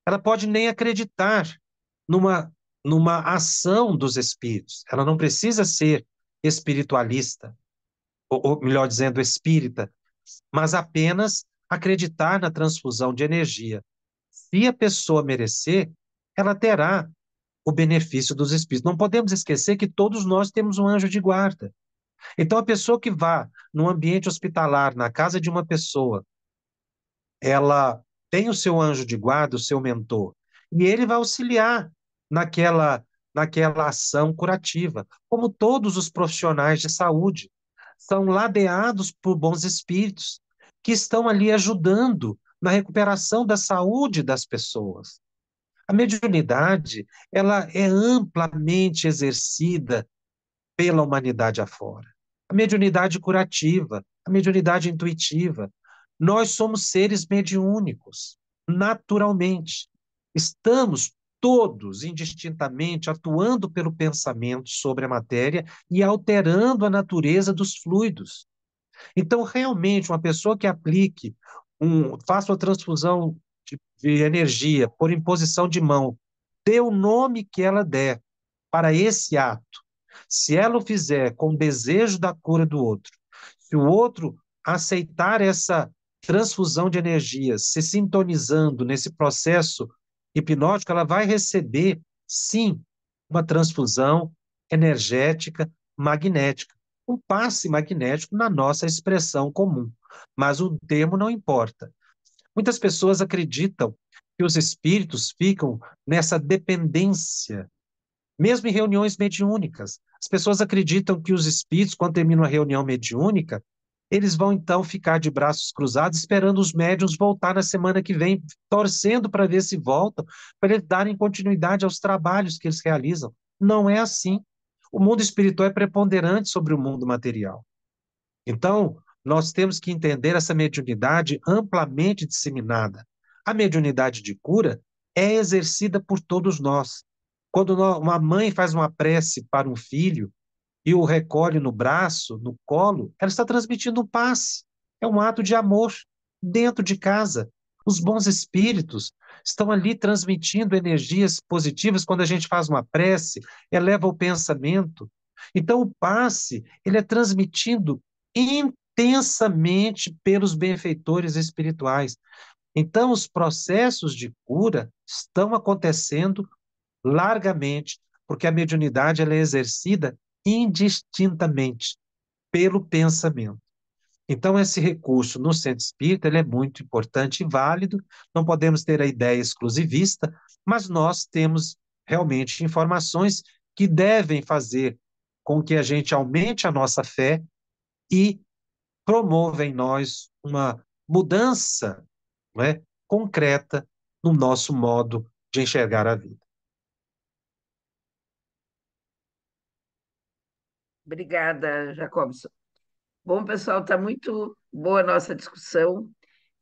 Ela pode nem acreditar numa, numa ação dos espíritos. Ela não precisa ser espiritualista, ou melhor dizendo, espírita, mas apenas acreditar na transfusão de energia. Se a pessoa merecer, ela terá o benefício dos espíritos. Não podemos esquecer que todos nós temos um anjo de guarda. Então, a pessoa que vá num ambiente hospitalar, na casa de uma pessoa, ela tem o seu anjo de guarda, o seu mentor, e ele vai auxiliar naquela, naquela ação curativa, como todos os profissionais de saúde são ladeados por bons espíritos que estão ali ajudando na recuperação da saúde das pessoas. A mediunidade, ela é amplamente exercida pela humanidade afora. A mediunidade curativa, a mediunidade intuitiva. Nós somos seres mediúnicos, naturalmente. Estamos todos, indistintamente, atuando pelo pensamento sobre a matéria e alterando a natureza dos fluidos. Então, realmente, uma pessoa que aplique, faça uma transfusão de energia por imposição de mão, dê o nome que ela der para esse ato. Se ela o fizer com o desejo da cura do outro, se o outro aceitar essa transfusão de energia, se sintonizando nesse processo hipnótico, ela vai receber, sim, uma transfusão energética magnética, um passe magnético na nossa expressão comum. Mas o termo não importa. Muitas pessoas acreditam que os espíritos ficam nessa dependência mesmo em reuniões mediúnicas. As pessoas acreditam que os espíritos, quando terminam a reunião mediúnica, eles vão então ficar de braços cruzados, esperando os médiuns voltar na semana que vem, torcendo para ver se voltam, para eles darem continuidade aos trabalhos que eles realizam. Não é assim. O mundo espiritual é preponderante sobre o mundo material. Então, nós temos que entender essa mediunidade amplamente disseminada. A mediunidade de cura é exercida por todos nós. Quando uma mãe faz uma prece para um filho e o recolhe no braço, no colo, ela está transmitindo um passe. É um ato de amor dentro de casa. Os bons espíritos estão ali transmitindo energias positivas quando a gente faz uma prece, eleva o pensamento. Então, o passe, ele é transmitido intensamente pelos benfeitores espirituais. Então, os processos de cura estão acontecendo largamente, porque a mediunidade ela é exercida indistintamente pelo pensamento. Então, esse recurso no centro espírita ele é muito importante e válido, não podemos ter a ideia exclusivista, mas nós temos realmente informações que devem fazer com que a gente aumente a nossa fé e promova em nós uma mudança, não é, concreta no nosso modo de enxergar a vida. Obrigada, Jacobson. Bom, pessoal, está muito boa a nossa discussão.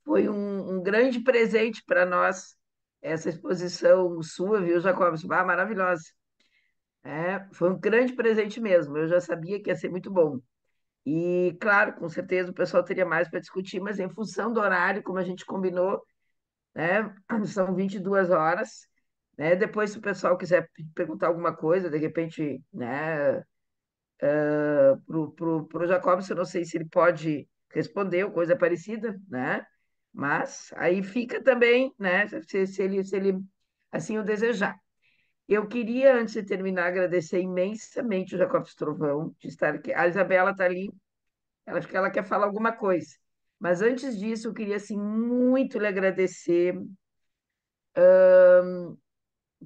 Foi um grande presente para nós essa exposição sua, viu, Jacobson? Ah, maravilhosa. É, foi um grande presente mesmo. Eu já sabia que ia ser muito bom. E, claro, com certeza o pessoal teria mais para discutir, mas em função do horário, como a gente combinou, né, são 22 horas. Né? Depois, se o pessoal quiser perguntar alguma coisa, de repente, né, pro Jacobson, eu não sei se ele pode responder ou coisa parecida, né? Mas aí fica também, né? Se ele assim o desejar. Eu queria, antes de terminar, agradecer imensamente o Jacobs Trovão de estar aqui. A Isabela está ali, ela acho que ela quer falar alguma coisa. Mas antes disso, eu queria assim, muito lhe agradecer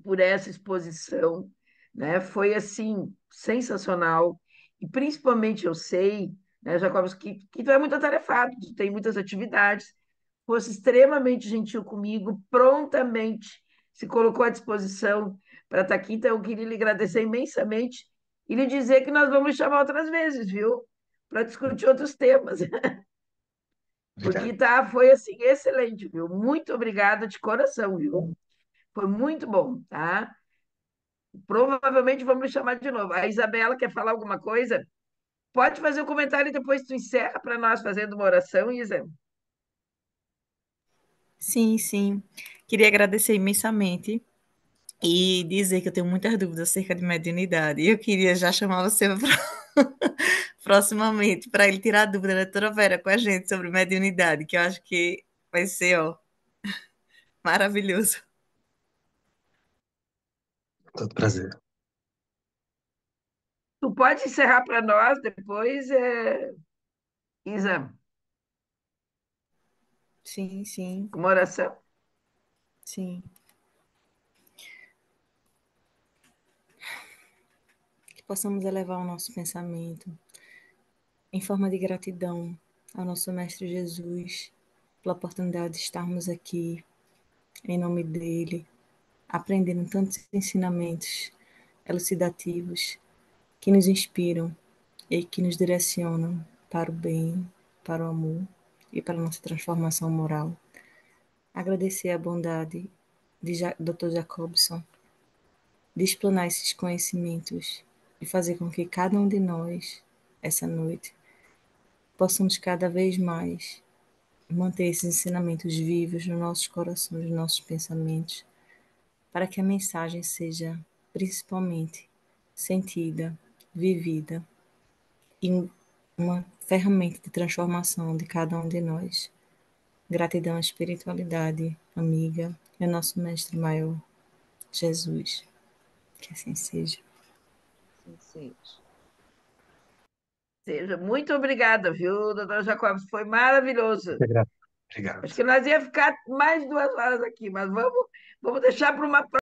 por essa exposição, né? Foi assim sensacional e principalmente eu sei, né, Jacobs, que tu é muito atarefado, tu tem muitas atividades, fosse extremamente gentil comigo, prontamente se colocou à disposição para estar aqui, então eu queria lhe agradecer imensamente e lhe dizer que nós vamos chamar outras vezes, viu? Para discutir outros temas, porque Obrigado. tá, foi assim excelente, viu? Muito obrigada de coração, viu? Foi muito bom, tá? Provavelmente vamos me chamar de novo. A Isabela quer falar alguma coisa? Pode fazer o comentário e depois tu encerra para nós fazendo uma oração, Isa. Sim, sim. Queria agradecer imensamente e dizer que eu tenho muitas dúvidas acerca de mediunidade. E eu queria já chamar você proximamente para ele tirar a dúvida da doutora Vera com a gente sobre mediunidade, que eu acho que vai ser, ó, maravilhoso. Todo prazer. Tu pode encerrar para nós depois, Isa, Sim, sim, uma oração. sim. Que possamos elevar o nosso pensamento em forma de gratidão ao nosso Mestre Jesus pela oportunidade de estarmos aqui em nome dele, aprendendo tantos ensinamentos elucidativos que nos inspiram e que nos direcionam para o bem, para o amor e para a nossa transformação moral. Agradecer a bondade de Dr. Jacobson de explanar esses conhecimentos e fazer com que cada um de nós, essa noite, possamos cada vez mais manter esses ensinamentos vivos nos nossos corações, nos nossos pensamentos, para que a mensagem seja principalmente sentida, vivida e uma ferramenta de transformação de cada um de nós. Gratidão à espiritualidade amiga e ao nosso Mestre Maior, Jesus. Que assim seja. Sim, seja. Seja. Muito obrigada, viu, doutor Jacobs? Foi maravilhoso. Obrigado. Acho Obrigado. que nós ia ficar mais 2 horas aqui, mas vamos deixar para uma